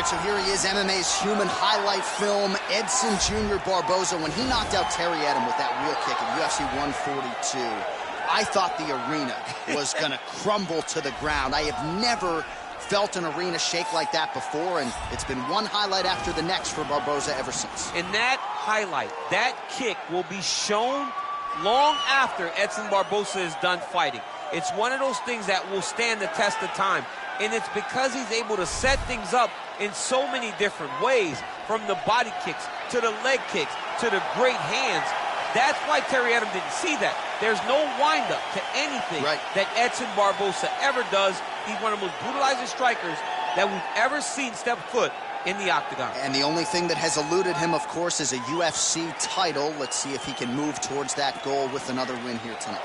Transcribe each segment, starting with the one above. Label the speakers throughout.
Speaker 1: right, so here he is, MMA's human highlight film, Edson Jr. Barboza. When he knocked out Terry Edmen with that wheel kick at UFC 142, I thought the arena was going to crumble to the ground. I have never felt an arena shake like that before, and it's been one highlight after the next for Barboza ever since.
Speaker 2: And that highlight, that kick will be shown long after Edson Barboza is done fighting. It's one of those things that will stand the test of time. And it's because he's able to set things up in so many different ways, from the body kicks to the leg kicks to the great hands. That's why Terry Edmen didn't see that. There's no windup to anything that Edson Barboza ever does. He's one of the most brutalizing strikers that we've ever seen step foot in the octagon. And
Speaker 1: the only thing that has eluded him, of course, is a UFC title. Let's see if he can move towards that goal with another win here tonight.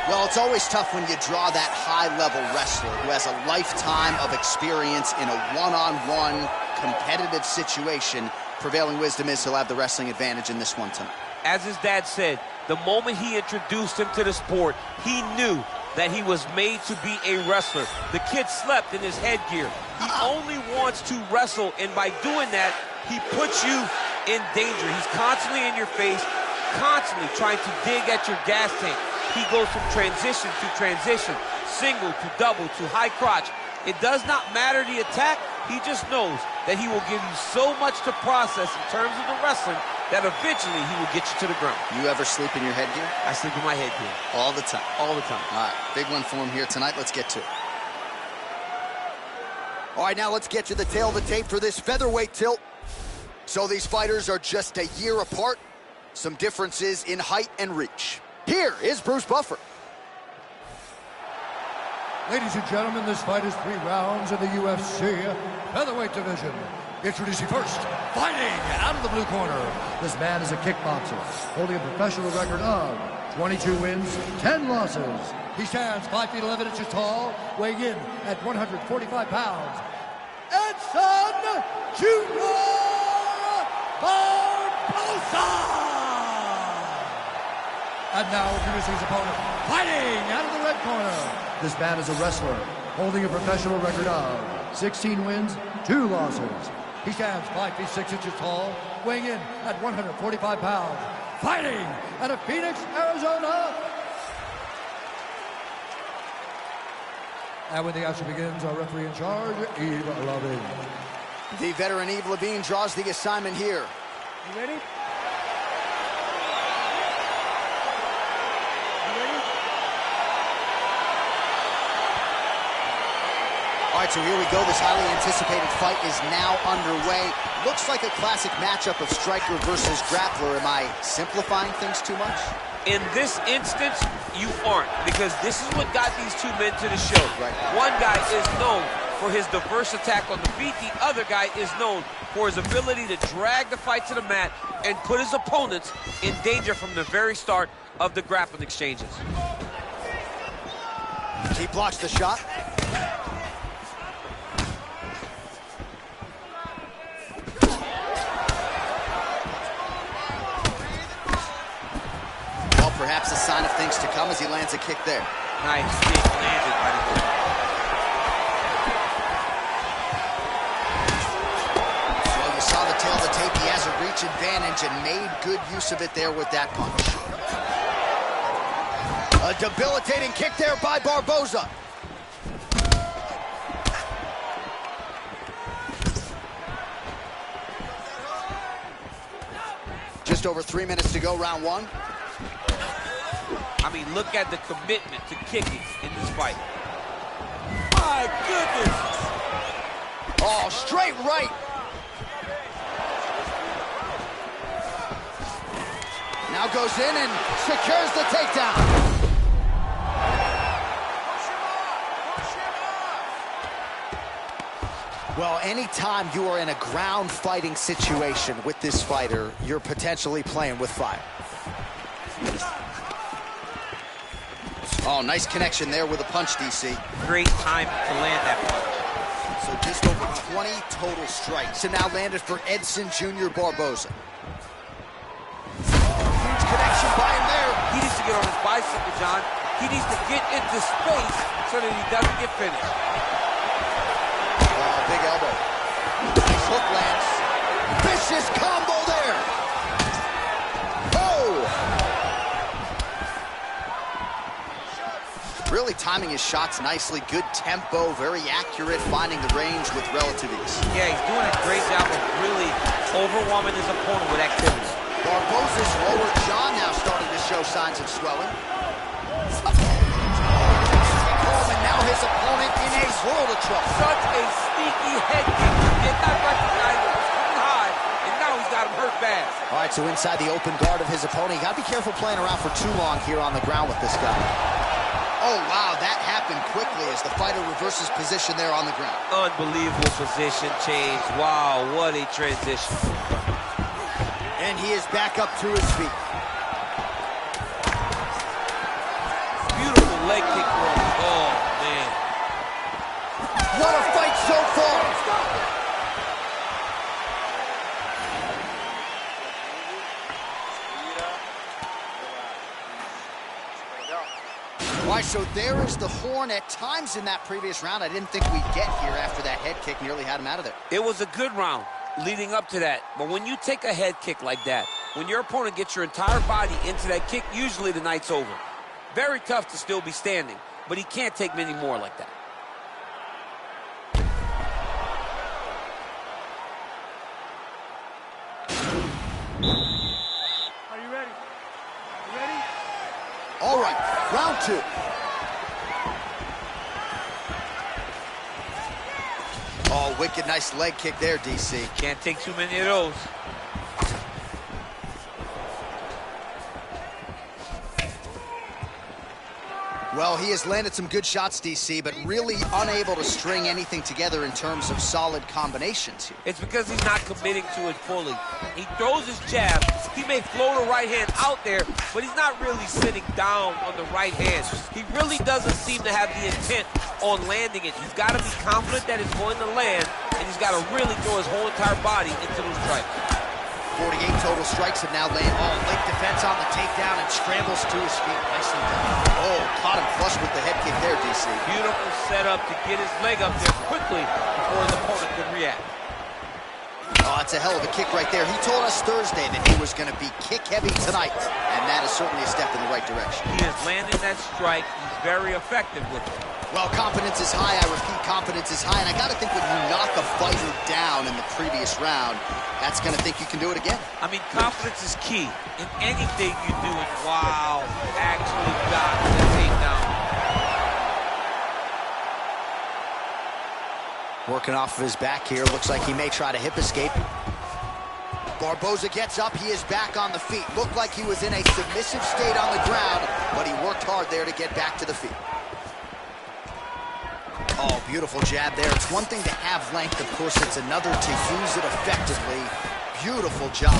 Speaker 1: Well, it's always tough when you draw that high-level wrestler who has a lifetime of experience in a one-on-one competitive situation. Prevailing wisdom is he'll have the wrestling advantage in this one tonight.
Speaker 2: As his dad said, the moment he introduced him to the sport, he knew that he was made to be a wrestler. The kid slept in his headgear. He only wants to wrestle, and by doing that, he puts you in danger. He's constantly in your face, constantly trying to dig at your gas tank. He goes from transition to transition, single to double to high crotch. It does not matter the attack. He just knows that he will give you so much to process in terms of the wrestling that eventually he will get you to the ground.
Speaker 1: You ever sleep in your headgear?
Speaker 2: I sleep in my headgear.
Speaker 1: All the time?
Speaker 2: All the time.
Speaker 1: All right, big one for him here tonight. Let's get to it. All right, now let's get to the tail of the tape for this featherweight tilt. So these fighters are just a year apart. Some differences in height and reach. Here is Bruce Buffer.
Speaker 3: Ladies and gentlemen, this fight is 3 rounds in the UFC Featherweight Division. Introducing first, fighting out of the blue corner. This man is a kickboxer, holding a professional record of 22 wins, 10 losses. He stands 5 feet 11 inches tall, weighing in at 145 pounds. Edson Jr. Barboza! And now introducing his opponent, fighting out of the red corner. This man is a wrestler, holding a professional record of 16 wins, 2 losses. He stands 5 feet 6 inches tall, weighing in at 145 pounds. Fighting out of Phoenix, Arizona. And when the action begins, our referee in charge, Yves Levine.
Speaker 1: The veteran Yves Levine draws the assignment here.
Speaker 4: You ready?
Speaker 1: All right, so here we go. This highly anticipated fight is now underway. Looks like a classic matchup of striker versus grappler. Am I simplifying things too much?
Speaker 2: In this instance, you aren't, because this is what got these two men to the show.
Speaker 1: Right.
Speaker 2: One guy is known for his diverse attack on the feet. The other guy is known for his ability to drag the fight to the mat and put his opponents in danger from the very start of the grappling exchanges.
Speaker 1: He blocks the shot. Perhaps a sign of things to come as he lands a kick there.
Speaker 2: Nice kick landed by the goal.
Speaker 1: Well, you saw the tail of the tape. He has a reach advantage and made good use of it there with that punch. A debilitating kick there by Barboza. Just over 3 minutes to go, round 1.
Speaker 2: I mean, look at the commitment to kicking in this fight. My goodness!
Speaker 1: Oh, straight right. Now goes in and secures the takedown. Well, anytime you are in a ground fighting situation with this fighter, you're potentially playing with fire. Oh, nice connection there with a punch, DC.
Speaker 2: Great time to land that punch.
Speaker 1: So just over 20 total strikes. And now landed for Edson Jr. Barboza. Huge connection by him there.
Speaker 2: He needs to get on his bicycle, John. He needs to get into space so that he doesn't get finished.
Speaker 1: Oh, big elbow. Nice hook lands. Vicious combo there. Oh! Really timing his shots nicely. Good tempo, very accurate, finding the range with relative ease.
Speaker 2: Yeah, he's doing a great job of really overwhelming his opponent with activity.
Speaker 1: Barboza's lower jaw now starting to show signs of swelling. And now his opponent in a world of trouble.
Speaker 2: Such a sneaky head kick. He did not recognize it was coming high, and now he's got him hurt bad.
Speaker 1: All right, so inside the open guard of his opponent. You got to be careful playing around for too long here on the ground with this guy. Oh, wow, that happened quickly as the fighter reverses position there on the ground.
Speaker 2: Unbelievable position change. Wow, what a transition.
Speaker 1: And he is back up to his feet.
Speaker 2: Beautiful leg kick roll. Oh, man.
Speaker 1: What a fight so far. All right, so there is the horn. At times in that previous round, I didn't think we'd get here after that head kick nearly had him out of there.
Speaker 2: It was a good round leading up to that. But when you take a head kick like that, when your opponent gets your entire body into that kick, usually the night's over. Very tough to still be standing, but he can't take many more like that.
Speaker 4: Are you ready? You ready?
Speaker 1: All right, round two. Oh, wicked nice leg kick there, DC.
Speaker 2: Can't take too many of those.
Speaker 1: Well, he has landed some good shots, DC, but really unable to string anything together in terms of solid combinations here.
Speaker 2: It's because he's not committing to it fully. He throws his jab. He may float a right hand out there, but he's not really sitting down on the right hand. He really doesn't seem to have the intent on landing it. He's got to be confident that it's going to land, and he's got to really throw his whole entire body into those strikes.
Speaker 1: 48 total strikes have now landed. Oh, late defense on the takedown and scrambles to his feet. Nicely done. Oh, caught him flush with the head kick there, DC.
Speaker 2: Beautiful setup to get his leg up there quickly before his opponent could react.
Speaker 1: Oh, that's a hell of a kick right there. He told us Thursday that he was going to be kick-heavy tonight, and that is certainly a step in the right direction.
Speaker 2: He is landing that strike. He's very effective with it.
Speaker 1: Well, confidence is high. I repeat, confidence is high. And I got to think when you knock a fighter down in the previous round, that's going to think you can do it again.
Speaker 2: I mean, confidence is key in anything you do. And wow, actually got the takedown.
Speaker 1: Working off of his back here. Looks like he may try to hip escape. Barboza gets up. He is back on the feet. Looked like he was in a submissive state on the ground, but he worked hard there to get back to the feet. Oh, beautiful jab there. It's one thing to have length. Of course, it's another to use it effectively. Beautiful job.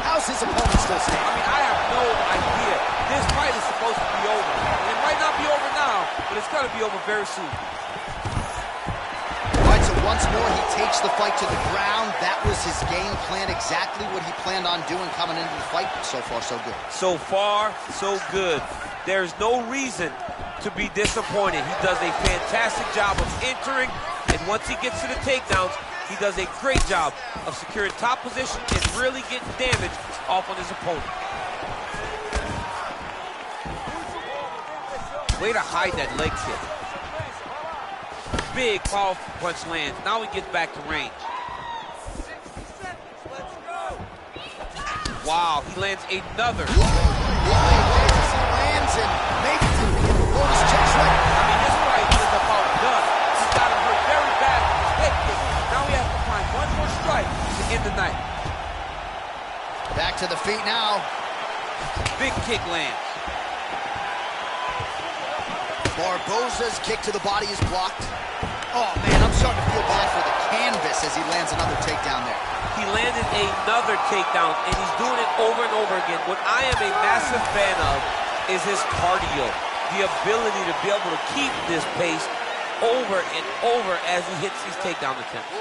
Speaker 1: How's his opponent still standing?
Speaker 2: I mean, I have no idea. This fight is supposed to be over. It might not be over now, but it's going to be over very soon.
Speaker 1: All right, so once more, he takes the fight to the ground. That was his game plan, exactly what he planned on doing coming into the fight. So far, so good.
Speaker 2: So far, so good. There's no reason to be disappointed. He does a fantastic job of entering, and once he gets to the takedowns, he does a great job of securing top position and really getting damage off on his opponent. Way to hide that leg kick. Big, powerful punch lands. Now he gets back to range. Wow, he lands another.
Speaker 1: Lands and maybe bonus checks right.
Speaker 2: I mean, this fight is about done. He's got him hurt very bad with his head kick. Now he has to find one more strike to end the night.
Speaker 1: Back to the feet now.
Speaker 2: Big kick lands.
Speaker 1: Barboza's kick to the body is blocked. Oh, man, I'm starting to feel bad for the canvas as he lands another takedown there.
Speaker 2: He landed another takedown, and he's doing it over and over again. What I am a massive fan of is his cardio. The ability to be able to keep this pace over and over as he hits these takedown attempts.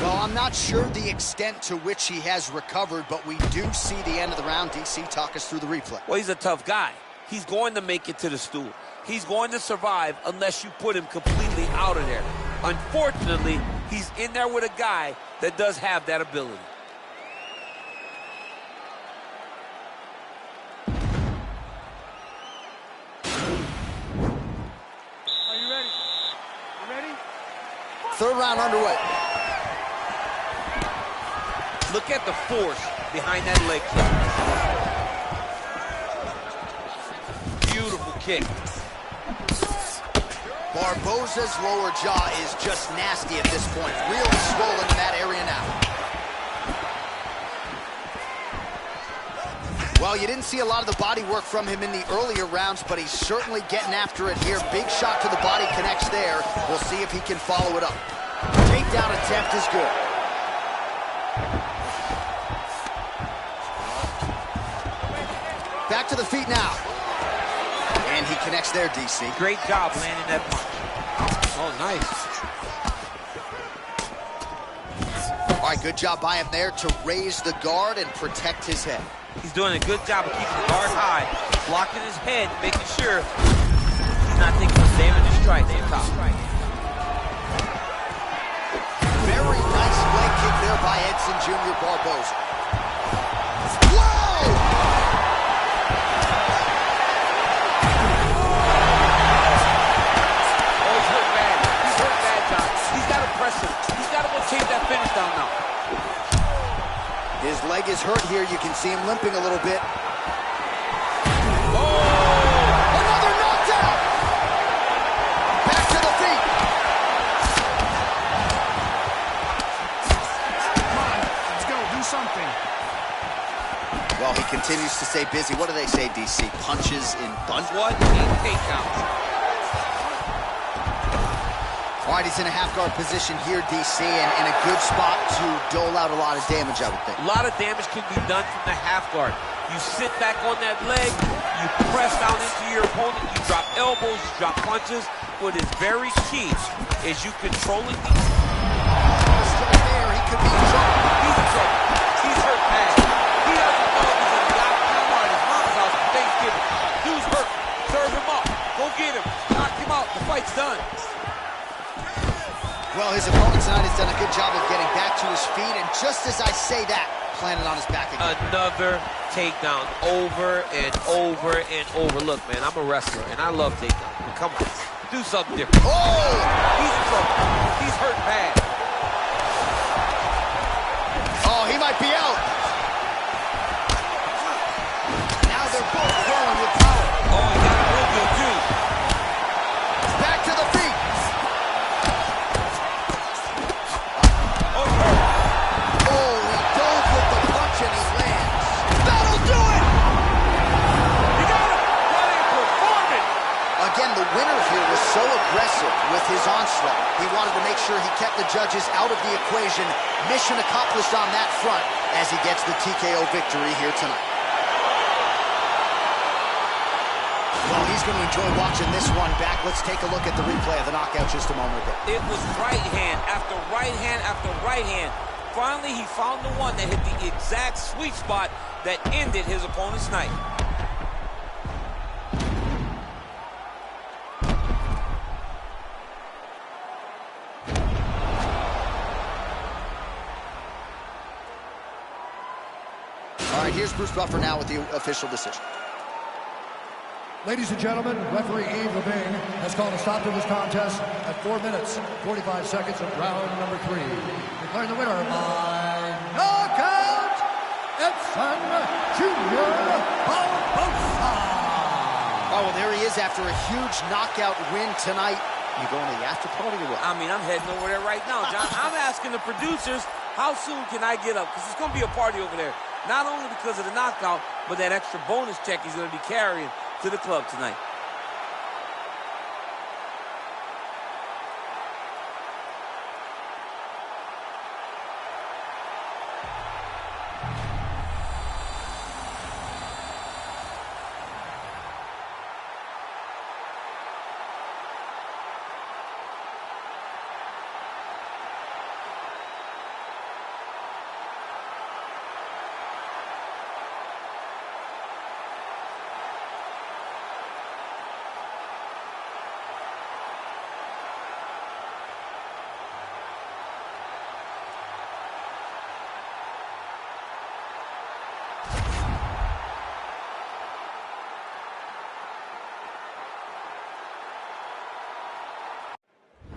Speaker 1: Well, I'm not sure the extent to which he has recovered, but we do see the end of the round. DC, talk us through the replay.
Speaker 2: Well, he's a tough guy. He's going to make it to the stool. He's going to survive unless you put him completely out of there. Unfortunately, he's in there with a guy that does have that ability.
Speaker 4: Are you ready? You ready?
Speaker 1: Third round underway.
Speaker 2: Look at the force behind that leg kick. Beautiful kick.
Speaker 1: Barboza's lower jaw is just nasty at this point. Really swollen in that area now. Well, you didn't see a lot of the body work from him in the earlier rounds, but he's certainly getting after it here. Big shot to the body connects there. We'll see if he can follow it up. Takedown attempt is good. Back to the feet now. And he connects there, DC.
Speaker 2: Great job landing that punch. Oh, nice.
Speaker 1: All right, good job by him there to raise the guard and protect his head.
Speaker 2: He's doing a good job of keeping the guard high, blocking his head, making sure he's not taking a damage strike on top.
Speaker 1: Very nice leg kick there by Edson Jr. Barboza. Whoa!
Speaker 2: Oh, he's hurt bad. He's hurt bad, John. He's got to press him. He's got to go chase that finish down now.
Speaker 1: His leg is hurt here. You can see him limping a little bit.
Speaker 2: Oh!
Speaker 1: Another knockdown! Back to the feet.
Speaker 4: Come on, let's go, do something.
Speaker 1: Well, he continues to stay busy. What do they say, DC? Punches in bunch?
Speaker 2: What a takedown.
Speaker 1: All right, he's in a half-guard position here, DC, and in a good spot to dole out a lot of damage, I would think.
Speaker 2: A lot of damage can be done from the half guard. You sit back on that leg, you press down into your opponent, you drop elbows, you drop punches. What is very key is you controlling the...
Speaker 1: Straight there, he could be in trouble.
Speaker 2: He's in trouble. He's hurt bad. He doesn't know he's in the Alabama at his mom's house for Thanksgiving. Dude's hurt. Serve him up. Go get him. Knock him out. The fight's done.
Speaker 1: Well, his opponent tonight has done a good job of getting back to his feet, and just as I say that, planted on his back again.
Speaker 2: Another takedown over and over and over. Look, man, I'm a wrestler, and I love takedowns. But come on, do something different.
Speaker 1: Oh!
Speaker 2: He's in trouble. He's hurt bad.
Speaker 1: Oh, he might be out. Now they're both throwing with power.
Speaker 2: Oh, he got a real good, too.
Speaker 1: Back to the feet.
Speaker 2: Oh, he's hurt.
Speaker 1: Oh, he dove with the punch and he lands. That'll do it!
Speaker 2: He got him. What a performance.
Speaker 1: Again, the winner here was so aggressive with his onslaught. He wanted to make sure he kept the judges out of the equation. Mission accomplished on that front as he gets the TKO victory here tonight. Well, he's going to enjoy watching this one back. Let's take a look at the replay of the knockout just a moment ago.
Speaker 2: It was right hand after right hand after right hand. Finally, he found the one that hit the exact sweet spot that ended his opponent's night.
Speaker 1: All right, here's Bruce Buffer now with the official decision.
Speaker 3: Ladies and gentlemen, referee Yves Levine has called a stop to this contest at 4 minutes, 45 seconds of round number 3. Declaring the winner by knockout, Edson Jr. Barboza.
Speaker 1: Oh, well, there he is after a huge knockout win tonight. You going to the after party or what?
Speaker 2: I mean, I'm heading over there right now, John. I'm asking the producers, how soon can I get up? Because it's going to be a party over there. Not only because of the knockout, but that extra bonus check he's going to be carrying to the club tonight.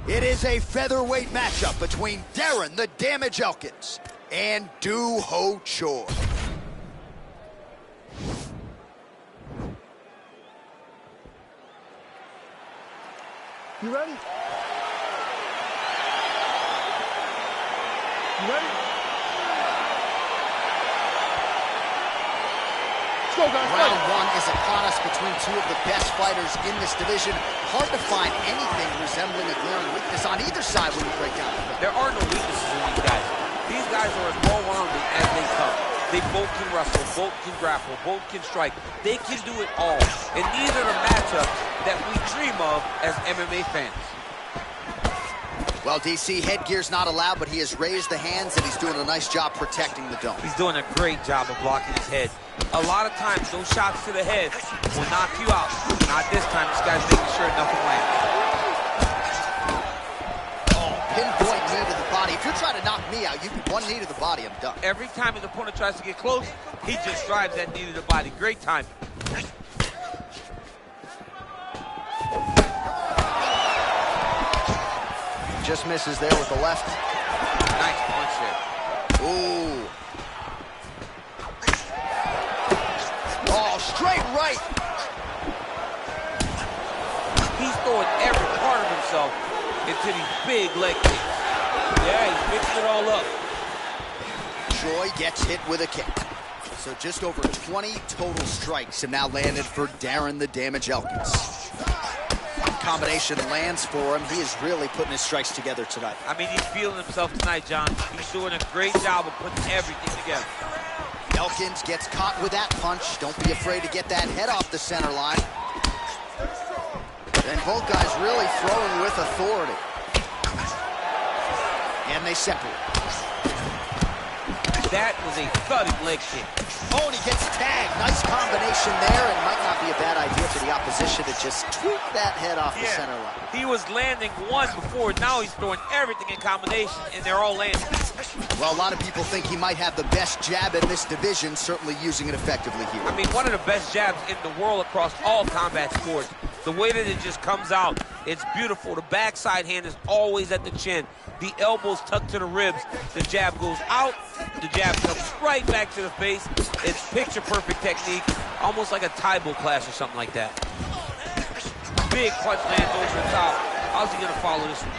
Speaker 1: It is a featherweight matchup between Darren the Damage Elkins and Do Ho Choi.
Speaker 4: You ready? You ready? Let's go, guys.
Speaker 1: Round one is upon us between two of the best fighters in this division. Hard to find anything resembling a glaring weakness on either side when you break down the field.
Speaker 2: There are no weaknesses in these guys. These guys are as well-rounded as they come. They both can wrestle, both can grapple, both can strike. They can do it all. And these are the matchups that we dream of as MMA fans.
Speaker 1: Well, DC, headgear's not allowed, but he has raised the hands, and he's doing a nice job protecting the dome.
Speaker 2: He's doing a great job of blocking his head. A lot of times, those shots to the head will knock you out. Not this time. This guy's making sure nothing lands.
Speaker 1: Oh, pinpoint knee to the body. If you're trying to knock me out, you can one knee to the body, I'm done.
Speaker 2: Every time his opponent tries to get close, he just drives that knee to the body. Great time.
Speaker 1: Just misses there with the left.
Speaker 2: Nice punch there.
Speaker 1: Ooh. Oh, straight right.
Speaker 2: He's throwing every part of himself into these big leg kicks. Yeah, he's mixing it all up.
Speaker 1: Choi gets hit with a kick. So just over 20 total strikes have now landed for Darren the Damage Elkins. Combination lands for him. He is really putting his strikes together tonight.
Speaker 2: I mean, he's feeling himself tonight, John. He's doing a great job of putting everything together.
Speaker 1: Elkins gets caught with that punch. Don't be afraid to get that head off the center line. And both guys really throwing with authority. And they separate.
Speaker 2: That was a thudding leg kick.
Speaker 1: Oh, and he gets tagged. Nice combination there, and might not be a bad idea for the opposition to just tweak that head off the center line.
Speaker 2: He was landing one before. Now he's throwing everything in combination, and they're all landing.
Speaker 1: Well, a lot of people think he might have the best jab in this division, certainly using it effectively here.
Speaker 2: I mean, one of the best jabs in the world across all combat sports. The way that it just comes out, it's beautiful. The backside hand is always at the chin. The elbows tucked to the ribs. The jab goes out. The jab comes right back to the face. It's picture-perfect technique, almost like a Taibo class or something like that. Big punch lands over the top. How's he going to follow this one?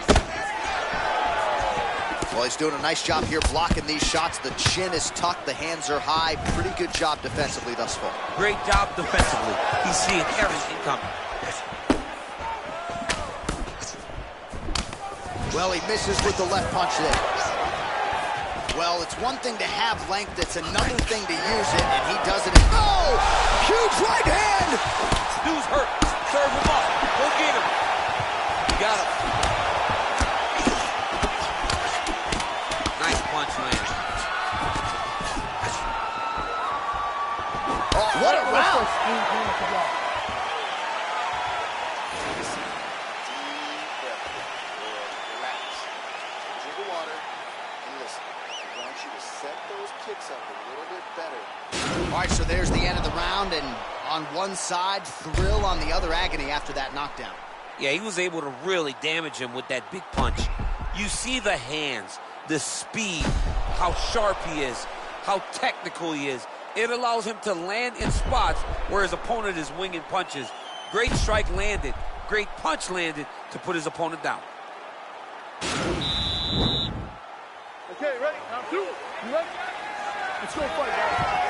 Speaker 1: Well, he's doing a nice job here blocking these shots. The chin is tucked, the hands are high. Pretty good job defensively thus far.
Speaker 2: Great job defensively. He's seeing everything coming.
Speaker 1: Well, he misses with the left punch there. Well, it's one thing to have length, it's another thing to use it, and he does it. Oh! Huge right hand!
Speaker 2: Dude's hurt. Serve him up. Go get him. You got him. Nice punch land.
Speaker 1: Oh, what a round! All right, so there's the end of the round, and on one side, thrill, on the other, agony after that knockdown.
Speaker 2: Yeah, he was able to really damage him with that big punch. You see the hands, the speed, how sharp he is, how technical he is. It allows him to land in spots where his opponent is winging punches. Great strike landed, great punch landed to put his opponent down.
Speaker 4: Okay, ready? Round two. You ready? Let's go fight, guys.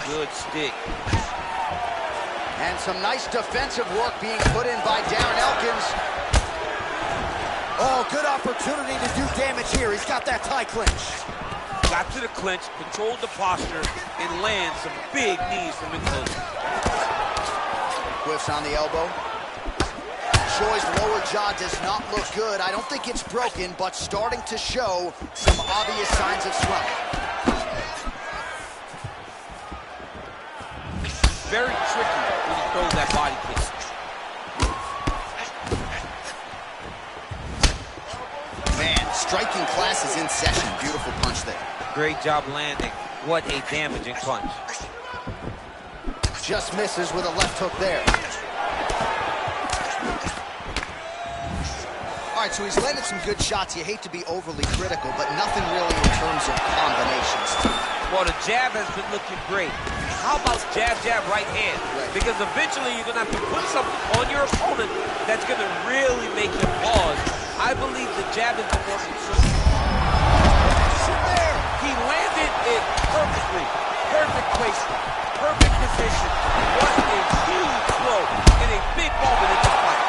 Speaker 2: Good stick.
Speaker 1: And some nice defensive work being put in by Darren Elkins. Oh, good opportunity to do damage here. He's got that tie clinch.
Speaker 2: Got to the clinch, controlled the posture, and land some big knees from Elkins.
Speaker 1: Whiffs on the elbow. Choi's lower jaw does not look good. I don't think it's broken, but starting to show some obvious signs of swelling.
Speaker 2: Very tricky when he throws that body kick.
Speaker 1: Man, striking class is in session. Beautiful punch there.
Speaker 2: Great job landing. What a damaging punch.
Speaker 1: Just misses with a left hook there. All right, so he's landed some good shots. You hate to be overly critical, but nothing really in terms of combinations.
Speaker 2: Well, the jab has been looking great. How about jab, jab, right hand?
Speaker 1: Right.
Speaker 2: Because eventually you're going to have to put something on your opponent that's going to really make him pause. I believe the jab has been working so there. He landed it perfectly. Perfect placement. Perfect position. What a huge blow in a big moment in this fight.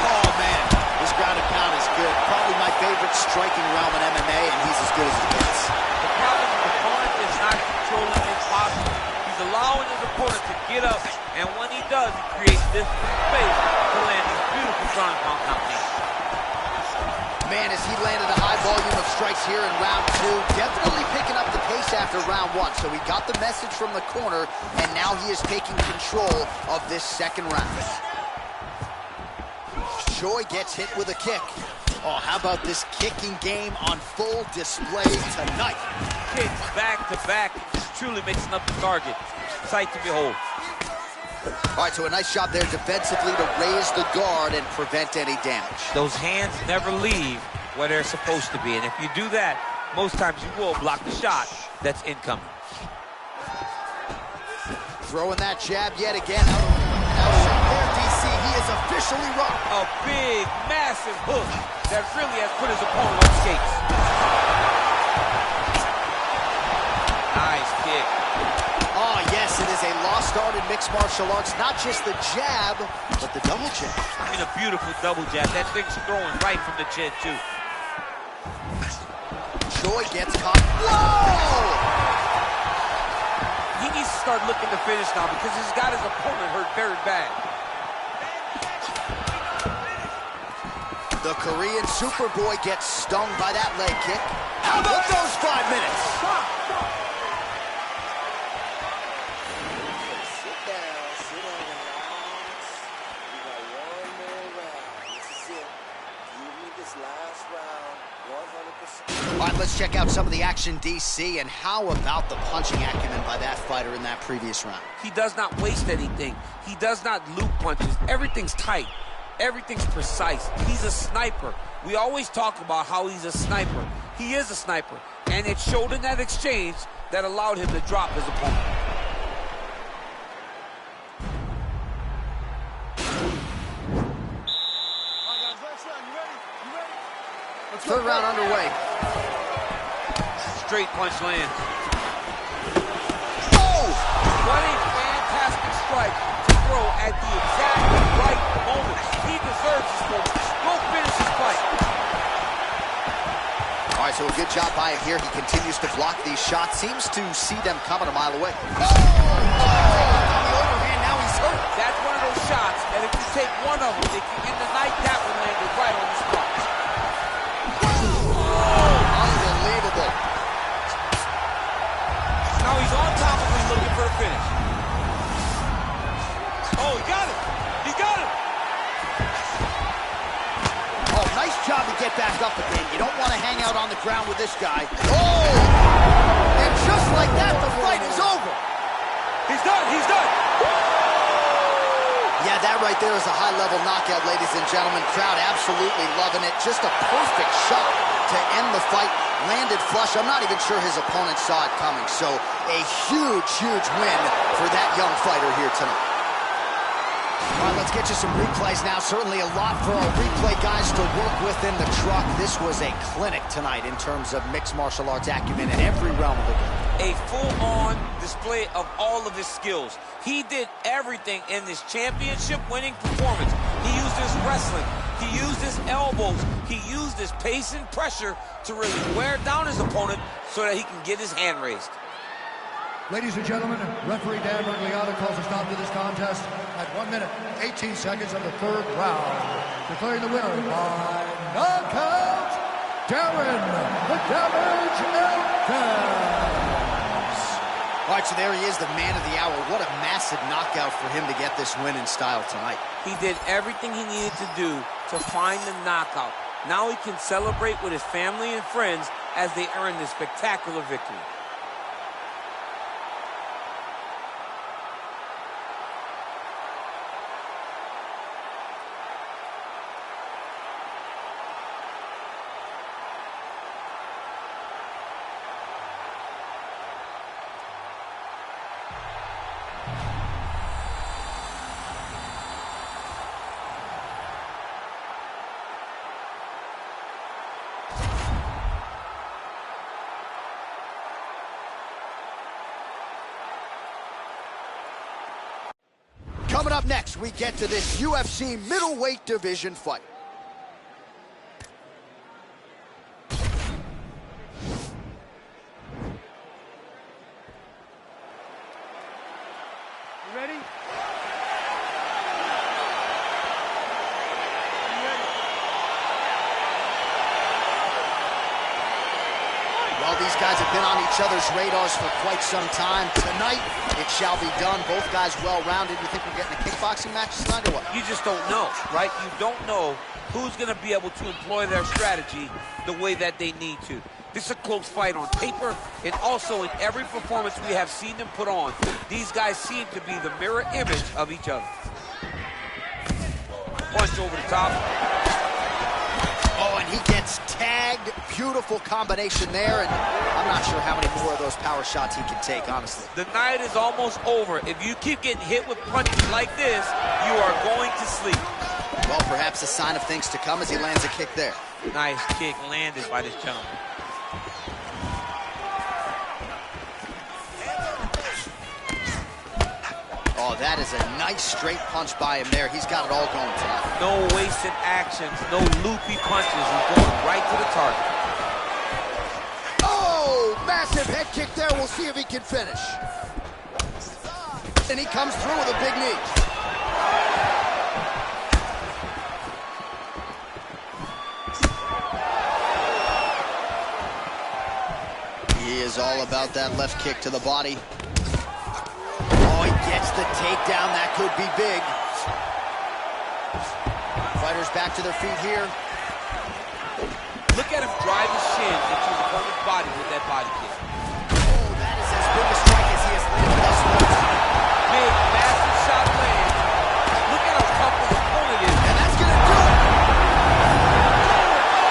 Speaker 1: Oh, man. This ground and pound is good. Probably my favorite striking realm in MMA, and he's as good as it gets.
Speaker 2: The problem with the opponent is not controlling his posture. He's allowing his opponent to get up, and when he does, he creates this space to land these beautiful ground and pound combinations.
Speaker 1: Man, as he landed a high volume of strikes here in round 2, definitely picking up the pace after round 1. So he got the message from the corner, and now he is taking control of this second round. Choi gets hit with a kick. Oh, how about this kicking game on full display tonight?
Speaker 2: Kicks back to back, just truly mixing up the target. Sight to behold.
Speaker 1: All right, so a nice job there defensively to raise the guard and prevent any damage.
Speaker 2: Those hands never leave where they're supposed to be, and if you do that, most times you will block the shot that's incoming.
Speaker 1: Throwing that jab yet again. There, DC, he is officially rocked.
Speaker 2: A big, massive hook that really has put his opponent on skates. Nice kick.
Speaker 1: Oh, yes, it is a lost art in mixed martial arts. Not just the jab, but the double jab.
Speaker 2: I mean, a beautiful double jab. That thing's throwing right from the chin, too.
Speaker 1: Choi gets caught. Whoa!
Speaker 2: He needs to start looking to finish now because he's got his opponent hurt very bad.
Speaker 1: The Korean Superboy gets stung by that leg kick. How about those 5 minutes?
Speaker 5: Sit down, relax. We got one more round. This is it. Give me this last round, 100%.
Speaker 1: All right, let's check out some of the action, DC, and how about the punching acumen by that fighter in that previous round?
Speaker 2: He does not waste anything. He does not loop punches. Everything's tight. Everything's precise. He's a sniper. We always talk about how he's a sniper. He is a sniper, and it showed in that exchange that allowed him to drop his opponent.
Speaker 1: Third round underway.
Speaker 2: Straight punch land.
Speaker 1: Oh!
Speaker 2: What a fantastic strike to throw at the exact right moment. He deserves this moment. Go finish this fight.
Speaker 1: All right, so a good job by him here. He continues to block these shots. Seems to see them coming a mile away. Oh! On the overhand, now he's hurt.
Speaker 2: That's one of those shots that if you take one of them, if you end the night, that one landed right on the spot.
Speaker 1: Unbelievable.
Speaker 2: Now he's on top of him looking for a finish. Oh, he got it. He got it.
Speaker 1: Oh, nice job to get back up again. You don't want to hang out on the ground with this guy. Oh! And just like that, the fight is over.
Speaker 2: He's done. He's done.
Speaker 1: Yeah, that right there is a high-level knockout, ladies and gentlemen. Crowd absolutely loving it. Just a perfect shot to end the fight. Landed flush. I'm not even sure his opponent saw it coming. So a huge, huge win for that young fighter here tonight. All right, let's get you some replays now. Certainly a lot for our replay guys to work with in the truck. This was a clinic tonight in terms of mixed martial arts acumen in every realm of the game.
Speaker 2: A full-on display of all of his skills. He did everything in this championship-winning performance. He used his wrestling. He used his elbows. He used his pace and pressure to really wear down his opponent so that he can get his hand raised.
Speaker 3: Ladies and gentlemen, referee Dan Bergliano calls a stop to this contest at 1 minute, 18 seconds of the third round, declaring the winner by knockout, Darren, the Damage Elkins.
Speaker 1: All right, so there he is, the man of the hour. What a massive knockout for him to get this win in style tonight.
Speaker 2: He did everything he needed to do to find the knockout. Now he can celebrate with his family and friends as they earn this spectacular victory.
Speaker 1: Coming up next, we get to this UFC middleweight division fight.
Speaker 4: You ready?
Speaker 1: Well, these guys have been on each other's radars for quite some time. Tonight, it shall be done. Both guys well-rounded. You think we're getting a kickboxing match tonight or what?
Speaker 2: You just don't know, right? You don't know who's going to be able to employ their strategy the way that they need to. This is a close fight on paper, and also in every performance we have seen them put on, these guys seem to be the mirror image of each other. Punch over the top.
Speaker 1: Oh, and he gets tagged. Beautiful combination there, and I'm not sure how many more of those power shots he can take, honestly.
Speaker 2: The night is almost over. If you keep getting hit with punches like this, you are going to sleep.
Speaker 1: Well, perhaps a sign of things to come as he lands a kick there.
Speaker 2: Nice kick landed by this gentleman.
Speaker 1: Oh, that is a nice straight punch by him there. He's got it all going tonight.
Speaker 2: No wasted actions, no loopy punches. He's going right to the target.
Speaker 1: Oh, massive head kick there. We'll see if he can finish. And he comes through with a big knee. He is all about that left kick to the body. Oh, he gets the takedown. That could be big. Fighters back to their feet here.
Speaker 2: Look at him drive his shin into his opponent's body with that body kick.
Speaker 1: Oh, that is as big a strike as he has landed thus far.
Speaker 2: Big, massive shot lands. Look at how tough his opponent is.
Speaker 1: And that's going to do it.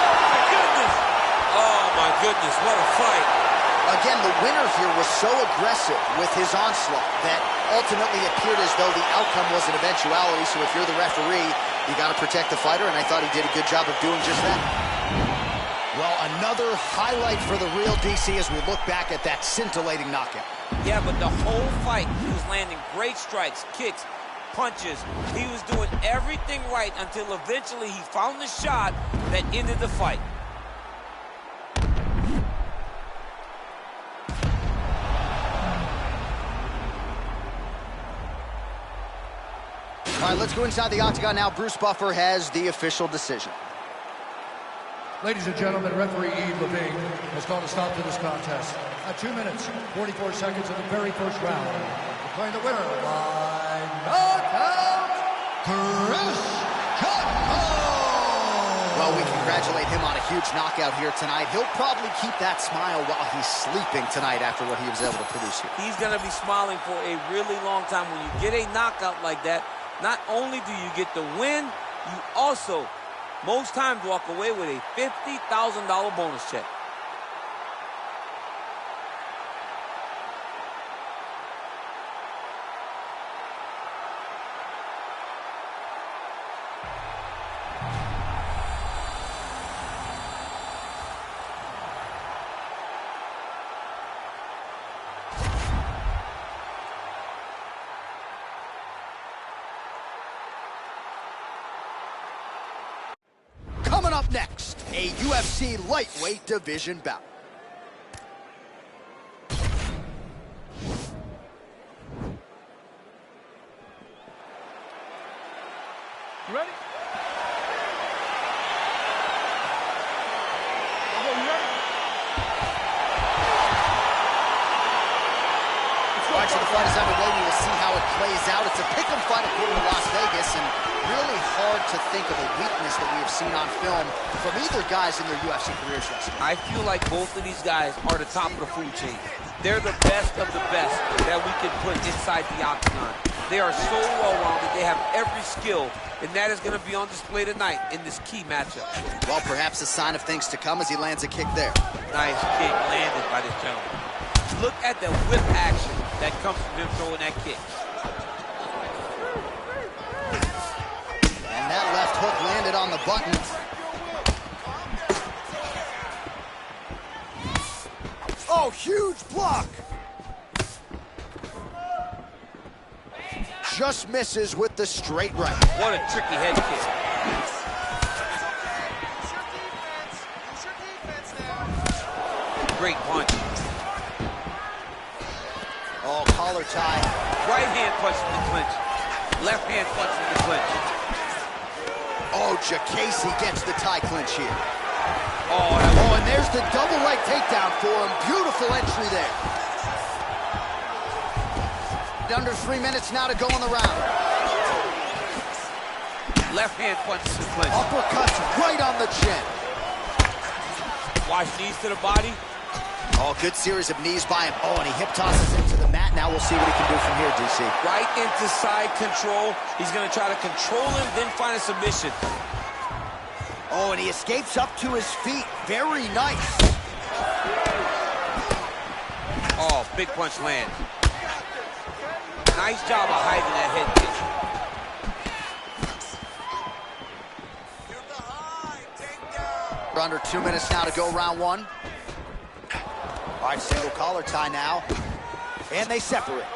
Speaker 2: Oh, my goodness. Oh, my goodness. What a fight.
Speaker 1: Again, the winner here was so aggressive with his onslaught that ultimately appeared as though the outcome was an eventuality. So if you're the referee, you got to protect the fighter, and I thought he did a good job of doing just that. Well, another highlight for the real DC as we look back at that scintillating knockout.
Speaker 2: Yeah, but the whole fight, he was landing great strikes, kicks, punches. He was doing everything right until eventually he found the shot that ended the fight.
Speaker 1: All right, let's go inside the octagon now. Bruce Buffer has the official decision.
Speaker 3: Ladies and gentlemen, referee Yves Levine has called a stop to this contest at 2 minutes, 44 seconds of the very first round. Declaring the winner by knockout, Krzysztof.
Speaker 1: Well, we congratulate him on a huge knockout here tonight. He'll probably keep that smile while he's sleeping tonight after what he was able to produce here.
Speaker 2: He's going to be smiling for a really long time. When you get a knockout like that, not only do you get the win, you also, most times, walk away with a $50,000 bonus check.
Speaker 1: Coming up next, a UFC Lightweight Division bout.
Speaker 4: You ready? Okay, you ready?
Speaker 1: All right, so the fight is underway. We will see how it plays out. It's a pick'em fight according to Las Vegas, and really hard to think of a weakness that we have seen on film from either guys in their UFC careers thus far.
Speaker 2: I feel like both of these guys are the top of the food chain. They're the best of the best that we can put inside the octagon. They are so well-rounded. They have every skill, and that is going to be on display tonight in this key matchup.
Speaker 1: Well, perhaps a sign of things to come as he lands a kick there.
Speaker 2: Nice kick landed by this gentleman. Look at the whip action that comes from him throwing that kick.
Speaker 1: And that left hook landed on the button. Oh, huge block. just misses with the straight right.
Speaker 2: What a tricky head kick. Great punch.
Speaker 1: Oh, collar tie.
Speaker 2: Right hand punch in the clinch. Left hand punch in the clinch.
Speaker 1: Oh, Diakiese gets the tie clinch here.
Speaker 2: Oh,
Speaker 1: and there's the double leg takedown for him. Beautiful entry there. Under 3 minutes now to go in the round.
Speaker 2: Left hand punch in the clinch.
Speaker 1: Uppercuts right on the chin.
Speaker 2: Watch knees to the body.
Speaker 1: Oh, good series of knees by him. Oh, and he hip tosses him to the mat. Now we'll see what he can do from here, DC.
Speaker 2: Right into side control. He's going to try to control him, then find a submission.
Speaker 1: Oh, and he escapes up to his feet. Very nice.
Speaker 2: Oh, big punch land. Nice job of hiding that head kick.
Speaker 1: We're under 2 minutes now to go, round one. All right, single collar tie now. And they separate.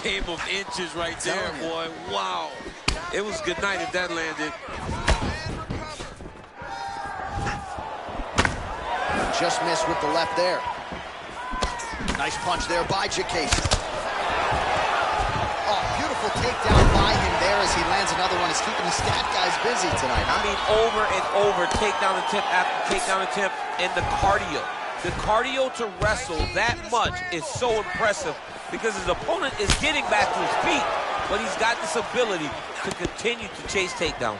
Speaker 2: Game of inches right there, boy. Wow. It was good night if that landed.
Speaker 1: Just missed with the left there. Nice punch there by Diakiese. Oh, beautiful takedown by him there as he lands another one. He's keeping the stat guys busy tonight, huh?
Speaker 2: I mean, over and over, takedown attempt after takedown attempt, and the cardio. The cardio to wrestle that much is so impressive because his opponent is getting back to his feet, but he's got this ability to continue to chase takedowns.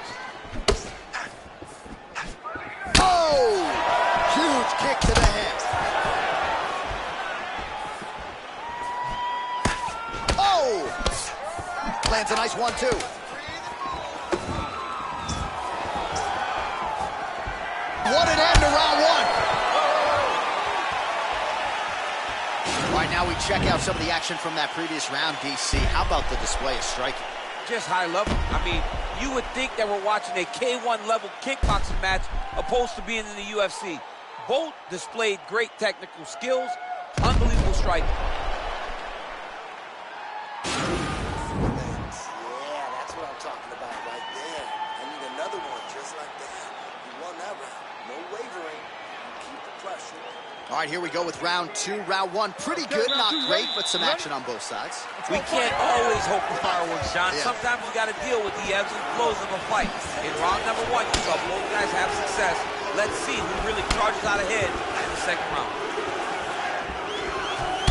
Speaker 1: Oh! Huge kick to the head. Oh! Lands a nice 1-2. What an end to round one. All right, now we check out some of the action from that previous round, DC. How about the display of striking?
Speaker 2: Just high level. I mean, you would think that we're watching a K1 level kickboxing match opposed to being in the UFC. Both displayed great technical skills, unbelievable striking.
Speaker 5: Yeah, that's what I'm talking about right there. I need another one just like that. You won that round. No wavering. Keep the pressure.
Speaker 1: All right, here we go with round two. Round one, pretty good, not great, but some action on both sides.
Speaker 2: We can't always hope for fireworks, John.
Speaker 1: Yeah.
Speaker 2: Sometimes you got to deal with the ebbs and flows of a fight. In round number one, you saw both guys have success. Let's see who really charges out ahead in the second round.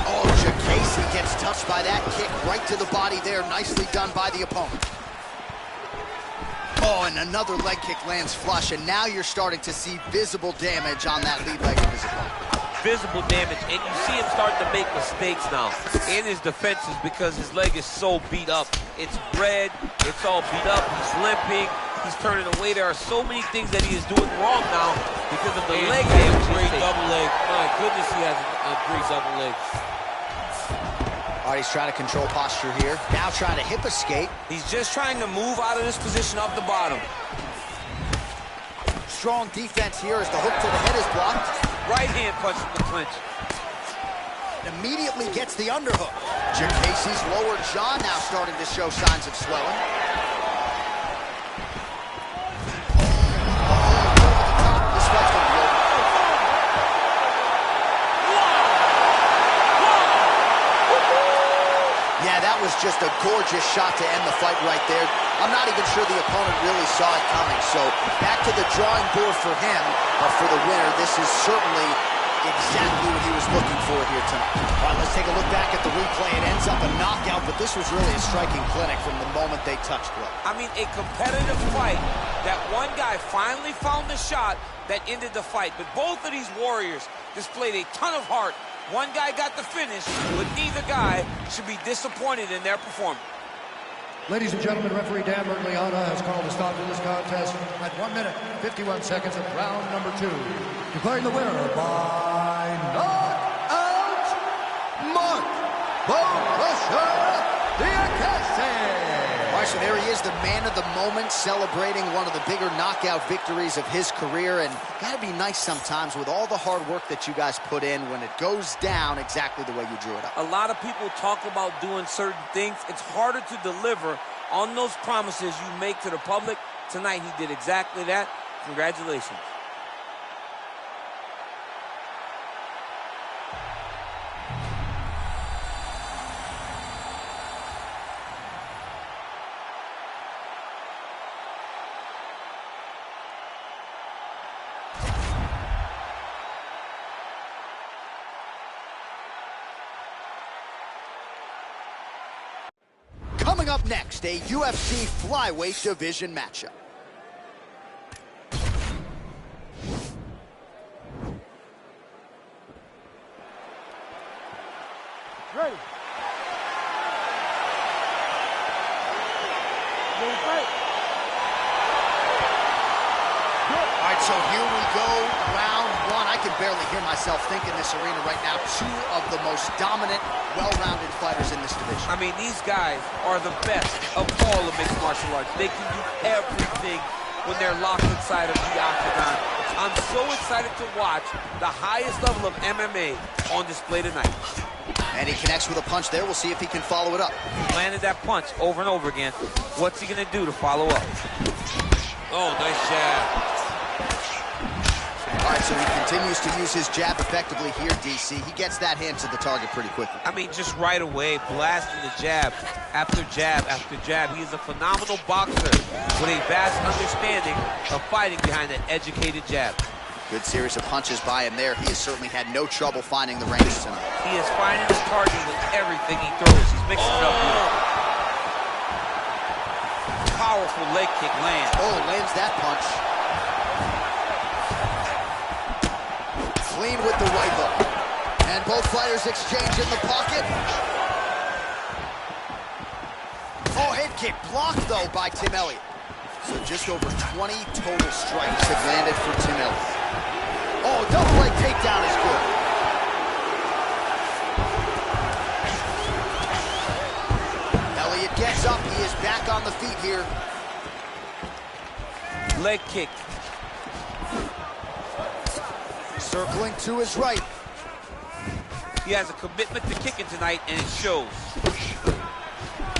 Speaker 1: Oh, Diakiese gets touched by that kick right to the body there. Nicely done by the opponent. Oh, and another leg kick lands flush, and now you're starting to see visible damage on that lead leg of his opponent.
Speaker 2: Visible damage, and you see him starting to make mistakes now in his defenses because his leg is so beat up. It's red, it's all beat up, he's limping, he's turning away. There are so many things that he is doing wrong now because of the leg damage. Great double leg. My goodness, he has a great double leg.
Speaker 1: All right, he's trying to control posture here. Now trying to hip escape.
Speaker 2: He's just trying to move out of this position off the bottom.
Speaker 1: Strong defense here as the hook to the head is blocked.
Speaker 2: Right hand punch in the clinch.
Speaker 1: Immediately gets the underhook. Diakiese's lower jaw now starting to show signs of swelling. This fight's gonna be over. Yeah, that was just a gorgeous shot to end the fight right there. I'm not even sure the opponent really saw it coming. So back to the drawing board for him, but for the winner, this is certainly exactly what he was looking for here tonight. All right, let's take a look back at the replay. It ends up a knockout, but this was really a striking clinic from the moment they touched gloves.
Speaker 2: I mean, a competitive fight that one guy finally found the shot that ended the fight. But both of these warriors displayed a ton of heart. One guy got the finish, but neither guy should be disappointed in their performance.
Speaker 3: Ladies and gentlemen, referee Dan Mergliana has called a stop to this contest at 1 minute, 51 seconds of round number 2. Declaring the winner by knockout, Marc Diakiese.
Speaker 1: All right, so there he is, the man of the moment, celebrating one of the bigger knockout victories of his career. And got to be nice sometimes with all the hard work that you guys put in when it goes down exactly the way you drew it up.
Speaker 2: A lot of people talk about doing certain things. It's harder to deliver on those promises you make to the public. Tonight, he did exactly that. Congratulations.
Speaker 1: Coming up next, a UFC Flyweight Division matchup.
Speaker 4: Ready. Dream Fight.
Speaker 1: All right, so here we go, round one. I can barely hear myself think in this arena right now. Two of the most dominant, well-rounded fighters in this division.
Speaker 2: I mean, these guys are the best of all of mixed martial arts. They can do everything when they're locked inside of the octagon. I'm so excited to watch the highest level of MMA on display tonight.
Speaker 1: And he connects with a punch there. We'll see if he can follow it up.
Speaker 2: He landed that punch over and over again. What's he gonna do to follow up? Oh, nice jab.
Speaker 1: All right, so he continues to use his jab effectively here, DC. He gets that hand to the target pretty quickly.
Speaker 2: I mean, just right away, blasting the jab after jab after jab. He is a phenomenal boxer with a vast understanding of fighting behind an educated jab.
Speaker 1: Good series of punches by him there. He has certainly had no trouble finding the range tonight.
Speaker 2: He is finding his target with everything he throws. He's mixing it up here. Powerful leg kick lands.
Speaker 1: Oh, lands that punch. Clean with the right hook. And both fighters exchange in the pocket. Oh, head kick blocked, though, by Tim Elliott. So just over 20 total strikes have landed for Tim Elliott. Oh, double leg takedown is good. Elliott gets up. He is back on the feet here.
Speaker 2: Leg kick.
Speaker 1: Circling to his right.
Speaker 2: He has a commitment to kicking tonight, and it shows.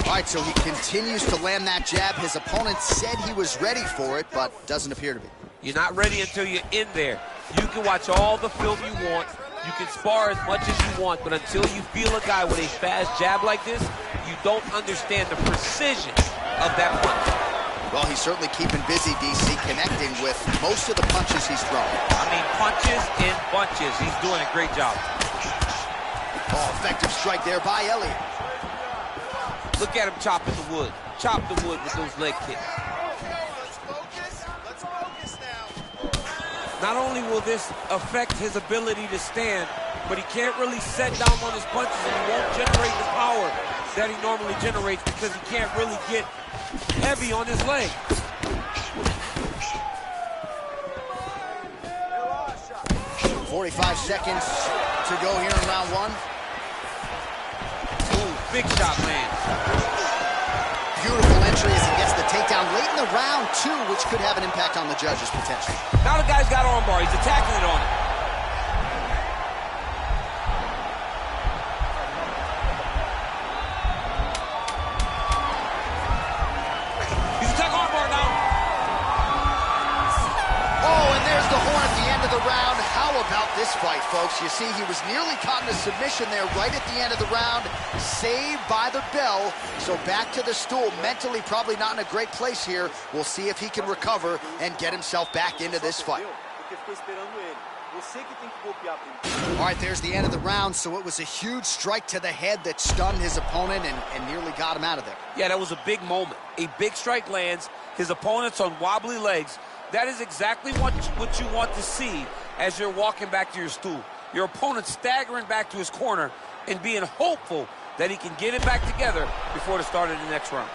Speaker 1: All right, so he continues to land that jab. His opponent said he was ready for it, but doesn't appear to be.
Speaker 2: You're not ready until you're in there. You can watch all the film you want. You can spar as much as you want, but until you feel a guy with a fast jab like this, you don't understand the precision of that punch.
Speaker 1: Well, he's certainly keeping busy, DC, connecting with most of the punches he's thrown.
Speaker 2: I mean, punches in bunches. He's doing a great job.
Speaker 1: Oh, effective strike there by Elliott.
Speaker 2: Look at him chopping the wood. Chop the wood with those leg kicks.
Speaker 5: Let's focus now.
Speaker 2: Not only will this affect his ability to stand, but he can't really set down on his punches, and he won't generate the power that he normally generates because he can't really get heavy on his leg.
Speaker 1: 45 seconds to go here in round one.
Speaker 2: Ooh, big shot lands.
Speaker 1: Beautiful entry as he gets the takedown late in the round, too, which could have an impact on the judges potentially.
Speaker 2: Now the guy's got armbar. He's attacking it on it. He's attacking armbar now.
Speaker 1: Oh, and there's the horn at the end of the round. How about this fight, folks? You see, he was nearly caught in a submission there right at the end of the round. Saved by the bell. So back to the stool. Mentally probably not in a great place here. We'll see if he can recover and get himself back into this fight. All right, there's the end of the round. So it was a huge strike to the head that stunned his opponent and nearly got him out of there.
Speaker 2: Yeah, that was a big moment. A big strike lands. His opponent's on wobbly legs. That is exactly what you want to see as you're walking back to your stool. Your opponent staggering back to his corner and being hopeful that he can get it back together before the start of the next round.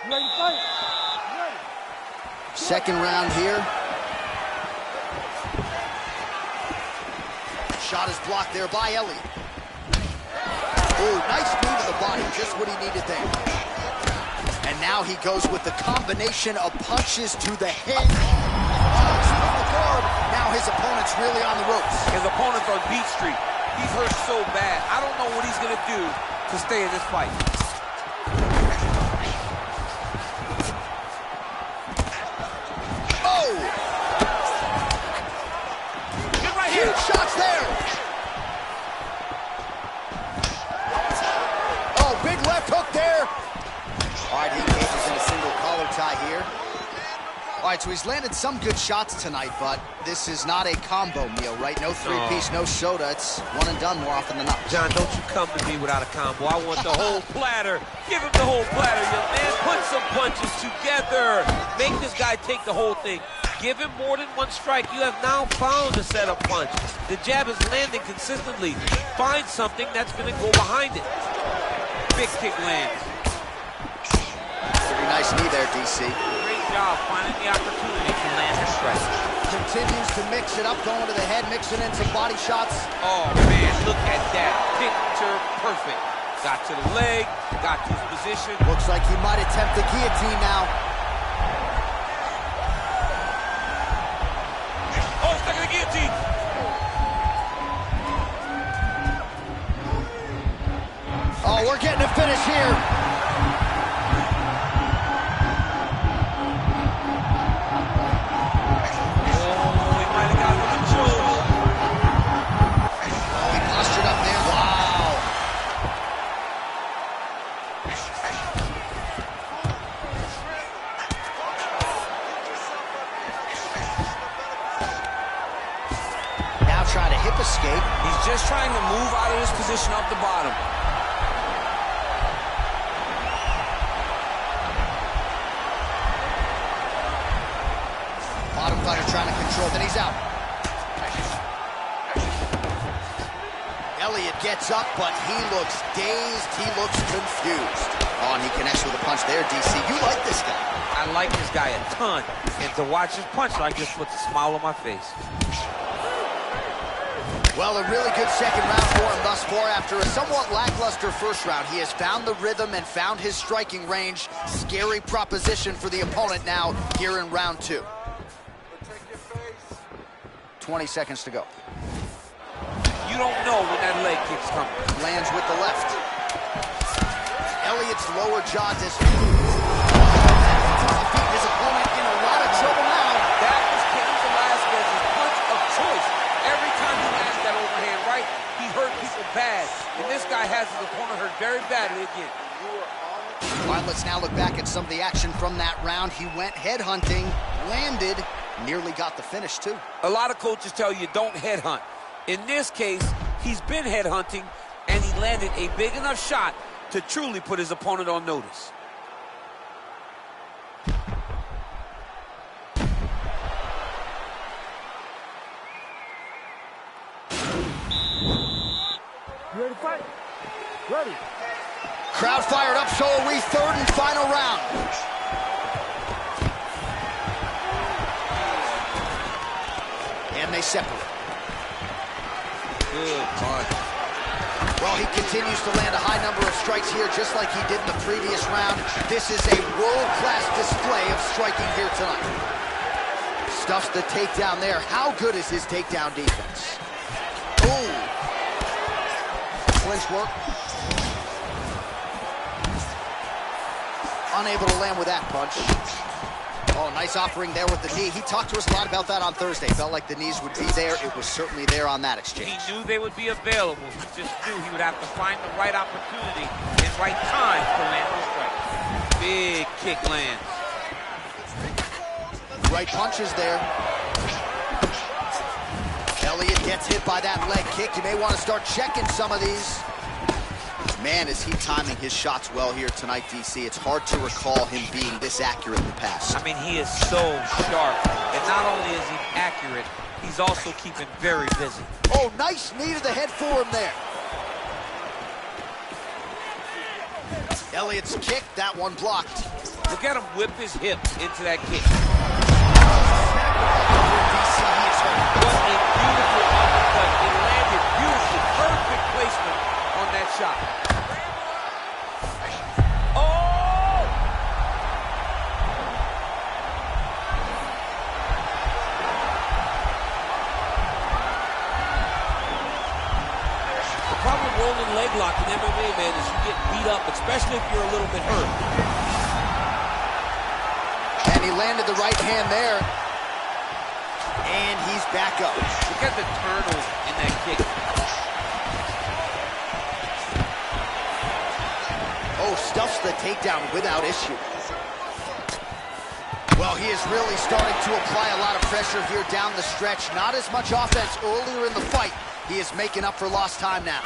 Speaker 4: Ready to fight? Ready.
Speaker 1: Second round here. Shot is blocked there by Elliott. Ooh, nice knee to the body, just what he needed there. And now he goes with the combination of punches to the head. Now his opponent's really on the ropes.
Speaker 2: His opponent's on beat street. He's hurt so bad. I don't know what he's gonna do to stay in this fight.
Speaker 1: Oh!
Speaker 2: Good right here.
Speaker 1: Huge shots there. Oh, big left hook there. All right, he engages in a single collar tie here. All right, so he's landed some good shots tonight, but this is not a combo meal, right? No three-piece, no soda. It's one and done more often than not.
Speaker 2: John, don't you come to me without a combo. I want the whole platter. Give him the whole platter, young man. Put some punches together. Make this guy take the whole thing. Give him more than one strike. You have now found a setup punch. The jab is landing consistently. Find something that's going to go behind it. Big kick lands.
Speaker 1: Very nice knee there, DC.
Speaker 2: Great job finding the opportunity to land his strike.
Speaker 1: Continues to mix it up, going to the head, mixing in some body shots.
Speaker 2: Oh, man, look at that. Picture perfect. Got to the leg, got to his position.
Speaker 1: Looks like he might attempt the guillotine now.
Speaker 2: Oh, stuck in the guillotine.
Speaker 1: Oh, we're getting a finish here. Escape.
Speaker 2: He's just trying to move out of this position up the bottom.
Speaker 1: Bottom fighter trying to control, then he's out. Elliott gets up, but he looks dazed, he looks confused. Oh, and he connects with a punch there, DC. You like this guy.
Speaker 2: I like this guy a ton. And to watch his punch like this puts a smile on my face.
Speaker 1: Well, a really good second round for him thus far. After a somewhat lackluster first round, he has found the rhythm and found his striking range. Scary proposition for the opponent now here in round two. 20 seconds to go.
Speaker 2: You don't know when that leg kick's coming.
Speaker 1: Lands with the left. Elliott's lower jaw just... His opponent in a lot of trouble now.
Speaker 2: That was Cain Velasquez's punch of choice. Every time he lands that overhand right, he hurt people bad. And this guy has his opponent hurt very badly again.
Speaker 1: All right, let's now look back at some of the action from that round. He went headhunting, landed, nearly got the finish too.
Speaker 2: A lot of coaches tell you don't headhunt. In this case, he's been headhunting, and he landed a big enough shot to truly put his opponent on notice.
Speaker 4: You ready to fight? Ready.
Speaker 1: Crowd fired up, so are we. Third and final round. And they separate.
Speaker 2: Good punch.
Speaker 1: Well, he continues to land a high number of strikes here, just like he did in the previous round. This is a world-class display of striking here tonight. Stuffs the takedown there. How good is his takedown defense? Ooh. Clinch work. Unable to land with that punch. Oh, nice offering there with the knee. He talked to us a lot about that on Thursday. Felt like the knees would be there. It was certainly there on that exchange.
Speaker 2: He knew they would be available. He just knew he would have to find the right opportunity and right time to land the strike. Big kick lands.
Speaker 1: Right punches there. Elliott gets hit by that leg kick. You may want to start checking some of these. Man, is he timing his shots well here tonight, DC. It's hard to recall him being this accurate in the past.
Speaker 2: I mean, he is so sharp. And not only is he accurate, he's also keeping very busy.
Speaker 1: Oh, nice knee to the head for him there. Elliott's kick, that one blocked.
Speaker 2: Look at him whip his hips into that kick.
Speaker 1: DC, he is hurt.
Speaker 2: What a beautiful uppercut. It landed beautifully. Perfect placement on that shot. rolling leg lock in MMA, man, is you get beat up, especially if you're a little bit hurt.
Speaker 1: And he landed the right hand there. And he's back up.
Speaker 2: Look at the turtle in that kick.
Speaker 1: Oh, stuffs the takedown without issue. Well, he is really starting to apply a lot of pressure here down the stretch. Not as much offense earlier in the fight. He is making up for lost time now.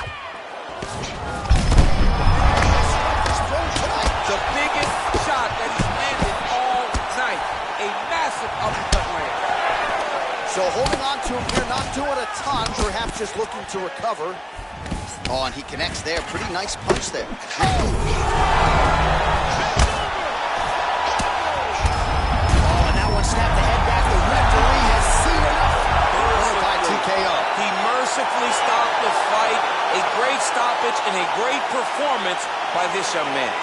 Speaker 2: The biggest shot that he's landed all night. A massive uppercut land.
Speaker 1: So holding on to him here, not doing a ton, perhaps just looking to recover. Oh, and he connects there. Pretty nice punch there. Oh, and that one snapped the head back. The referee has seen enough. By TKO.
Speaker 2: He mercifully stopped the fight. A great stoppage and a great performance by this young man.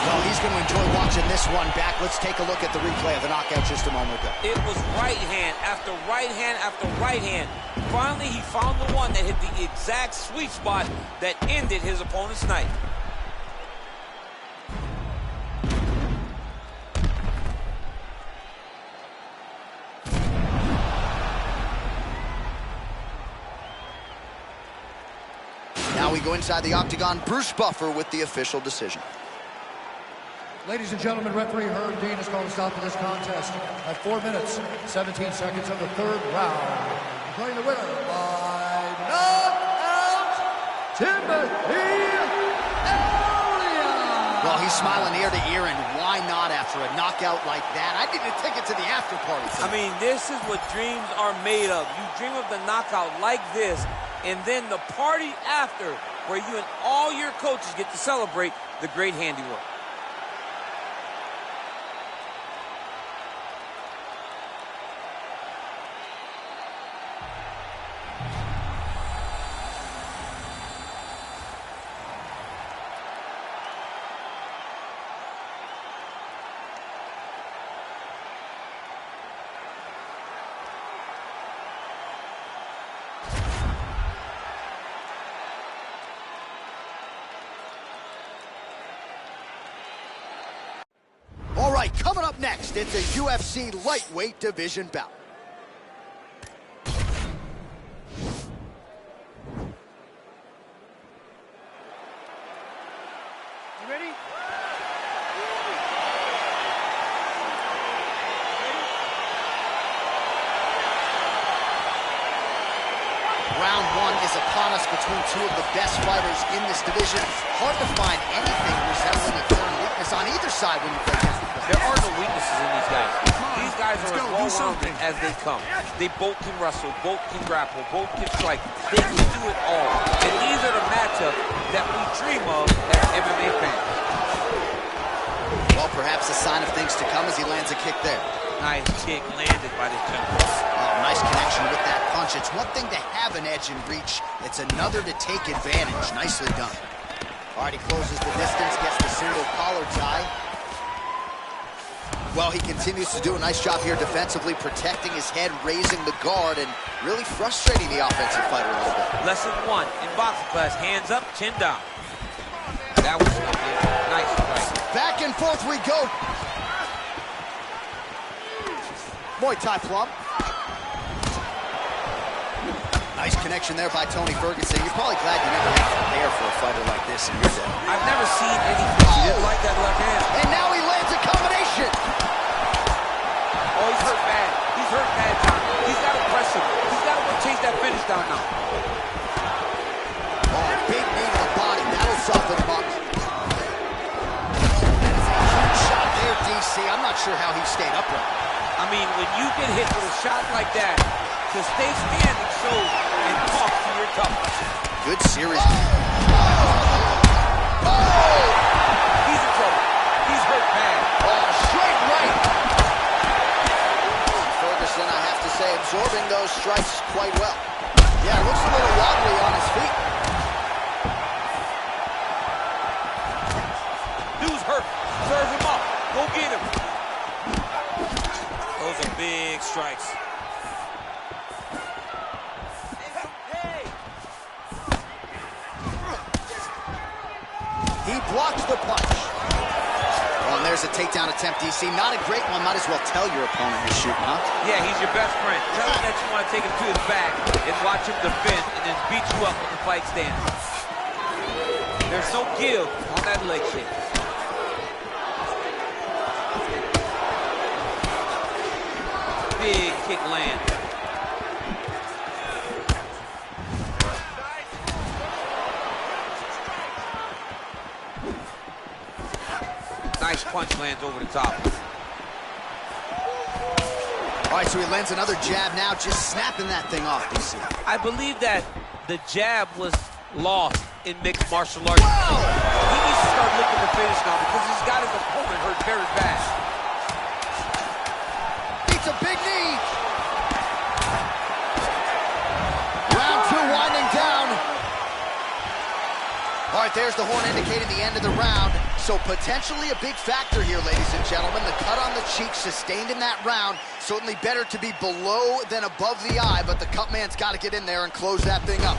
Speaker 1: Well, he's going to enjoy watching this one back. Let's take a look at the replay of the knockout just a moment ago.
Speaker 2: It was right hand after right hand after right hand. Finally, he found the one that hit the exact sweet spot that ended his opponent's night.
Speaker 1: Now we go inside the octagon. Bruce Buffer with the official decision.
Speaker 3: Ladies and gentlemen, referee Herb Dean has called a stop to this contest at 4 minutes, 17 seconds of the third round. Declaring the winner by knockout, Timothy Elliott.
Speaker 1: Well, he's smiling ear to ear, and why not after a knockout like that? I need a ticket to the after party.
Speaker 2: I mean, this is what dreams are made of. You dream of the knockout like this, and then the party after, where you and all your coaches get to celebrate the great handiwork.
Speaker 1: All right, coming up next, it's a UFC Lightweight Division bout.
Speaker 4: You ready?
Speaker 1: Round one is upon us between two of the best fighters in this division. Hard to find anything resembling a clear weakness on either side when you play against them.
Speaker 2: There are no weaknesses in these guys. These guys are as well-rounded as they come. They both can wrestle, both can grapple, both can strike. They can do it all. And these are the matchups that we dream of as MMA fans.
Speaker 1: Well, perhaps a sign of things to come as he lands a kick there.
Speaker 2: Nice kick landed by the gentleman.
Speaker 1: Oh, nice connection with that punch. It's one thing to have an edge and reach. It's another to take advantage. Nicely done. All right, he closes the distance, gets the single collar tie. Well, he continues to do a nice job here defensively, protecting his head, raising the guard, and really frustrating the offensive fighter a little bit.
Speaker 2: Lesson one in boxing class, hands up, chin down. That was nice strike.
Speaker 1: Back and forth we go. Muay Thai plum. Nice connection there by Tony Ferguson. You're probably glad you never had to prepare for a fighter like this in your day.
Speaker 2: I've never seen anything like that left hand.
Speaker 1: And now he lands a combination.
Speaker 2: Oh, he's hurt bad. He's hurt bad, John. He's got to press him. He's got to go chase that finish down now.
Speaker 1: Oh, big knee to the body. That'll soften him up. That is a huge shot there, DC. I'm not sure how he stayed upright.
Speaker 2: I mean, when you get hit with a shot like that, to stay standing shows and talk to your toughness.
Speaker 1: Good series.
Speaker 2: Oh! He's in trouble. He's hurt bad.
Speaker 1: Oh, straight right. Ferguson, I have to say, absorbing those strikes quite well. Yeah, looks a little wobbly on his feet.
Speaker 2: Dude's hurt. Serve him up. Go get him. Those are big strikes.
Speaker 1: blocks the punch. Well, and there's a takedown attempt, DC. Not a great one. Might as well tell your opponent who's shooting, huh?
Speaker 2: Yeah, he's your best friend. Tell him that you want to take him to his back and watch him defend and then beat you up when the fight stands. There's no give on that leg kick. Big kick land. Nice punch lands over the top.
Speaker 1: All right, so he lands another jab now, just snapping that thing off, DC.
Speaker 2: I believe that the jab was lost in mixed martial arts.
Speaker 1: Wow!
Speaker 2: He needs to start looking to finish now because he's got his opponent hurt very bad.
Speaker 1: Beats a big knee. Round 2 winding down. All right, there's the horn indicating the end of the round. So potentially a big factor here, ladies and gentlemen. The cut on the cheek sustained in that round. Certainly better to be below than above the eye, but the cut man's got to get in there and close that thing up.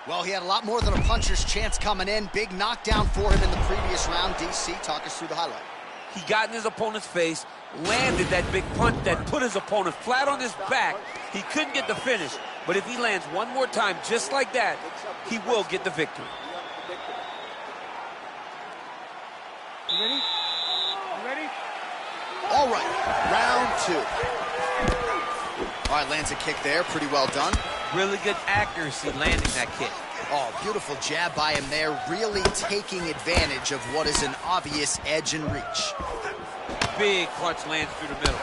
Speaker 1: Well, he had a lot more than a puncher's chance coming in. Big knockdown for him in the previous round. DC, talk us through the highlight.
Speaker 2: He got in his opponent's face, landed that big punch that put his opponent flat on his back. He couldn't get the finish, but if he lands one more time just like that, he will get the victory.
Speaker 4: You ready? You ready?
Speaker 1: All right, round 2. All right, lands a kick there, pretty well done.
Speaker 2: Really good accuracy landing that kick.
Speaker 1: Oh, beautiful jab by him there, really taking advantage of what is an obvious edge and reach.
Speaker 2: Big punch lands through the middle.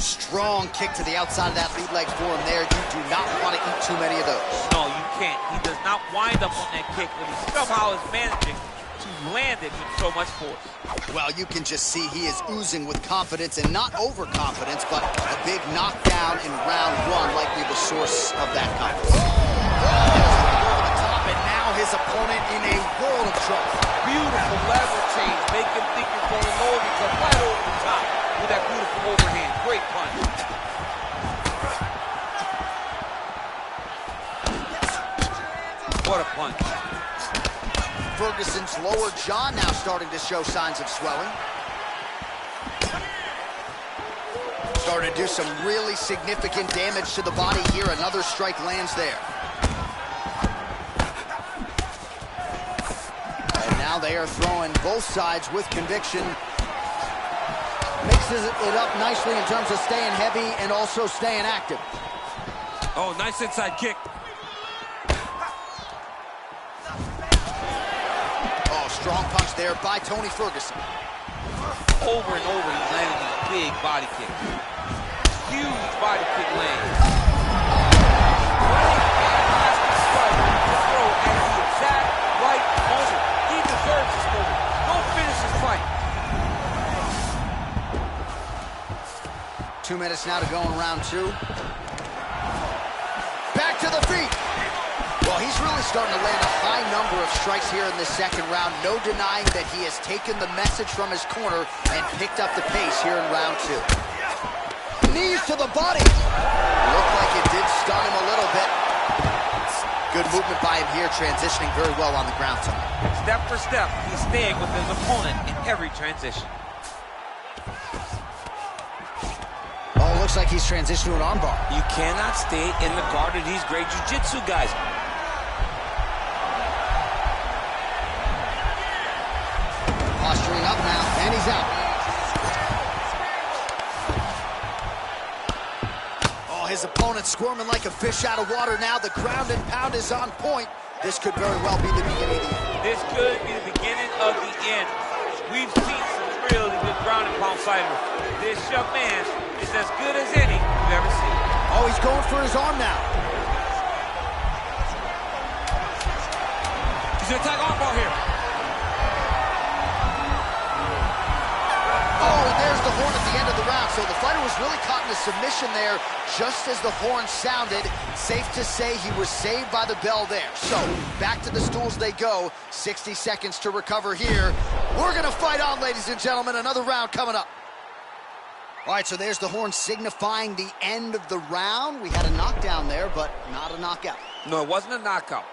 Speaker 1: Strong kick to the outside of that lead leg for him there. You do not want to eat too many of those.
Speaker 2: No, you can't. He does not wind up on that kick, but he somehow is managing to land it with so much force.
Speaker 1: Well, you can just see he is oozing with confidence, and not overconfidence, but a big knockdown in round 1, likely the source of that confidence. Over the top, and now his opponent in a world of trouble.
Speaker 2: Beautiful lateral change. Make him think you're going low. He comes right over the top with that beautiful overhand. Great punch. What a punch.
Speaker 1: Ferguson's lower jaw now starting to show signs of swelling. Starting to do some really significant damage to the body here. Another strike lands there. And now they are throwing both sides with conviction. Mixes it up nicely in terms of staying heavy and also staying active.
Speaker 2: Oh, nice inside kick.
Speaker 1: Strong punch there by Tony Ferguson.
Speaker 2: Over and over, he's landing these big body kicks. Huge body kick lands. Strike to throw at the exact right moment. He deserves this moment. Don't finish his fight.
Speaker 1: 2 minutes now to go in round 2. Back to the feet. Well, he's really starting to land a high number of strikes here in this second round. No denying that he has taken the message from his corner and picked up the pace here in round 2. Knees to the body. Looked like it did stun him a little bit. Good movement by him here, transitioning very well on the ground tonight.
Speaker 2: Step for step, he's staying with his opponent in every transition.
Speaker 1: Oh, looks like he's transitioned to an armbar.
Speaker 2: You cannot stay in the guard of these great jiu-jitsu guys.
Speaker 1: Posturing up now, and he's out. Oh, his opponent squirming like a fish out of water now. The ground and pound is on point. This could very well be the beginning of the end.
Speaker 2: This could be the beginning of the end. We've seen some really good ground and pound fighters. This young man is as good as any you've ever seen.
Speaker 1: Oh, he's going for his arm now.
Speaker 2: He's gonna attack armbar here.
Speaker 1: Oh, and there's the horn at the end of the round. So the fighter was really caught in a submission there just as the horn sounded. Safe to say he was saved by the bell there. So back to the stools they go. 60 seconds to recover here. We're going to fight on, ladies and gentlemen. Another round coming up. All right, so there's the horn signifying the end of the round. We had a knockdown there, but not a knockout.
Speaker 2: No, it wasn't a knockout,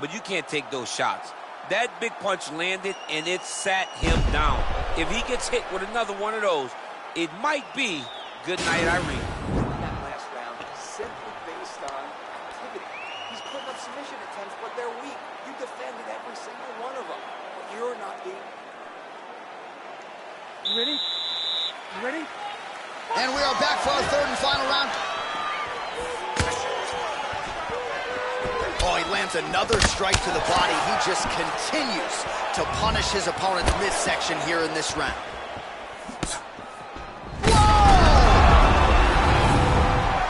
Speaker 2: but you can't take those shots. That big punch landed, and it sat him down. If he gets hit with another one of those, it might be good night, Irene.
Speaker 5: That last round is simply based on activity. He's putting up submission attempts, but they're weak. You defended every single one of them, but you're not being...
Speaker 4: You ready? You ready?
Speaker 1: And we are back for our third and final round. Oh, he lands another strike to the body. He just continues to punish his opponent's midsection here in this round. Whoa!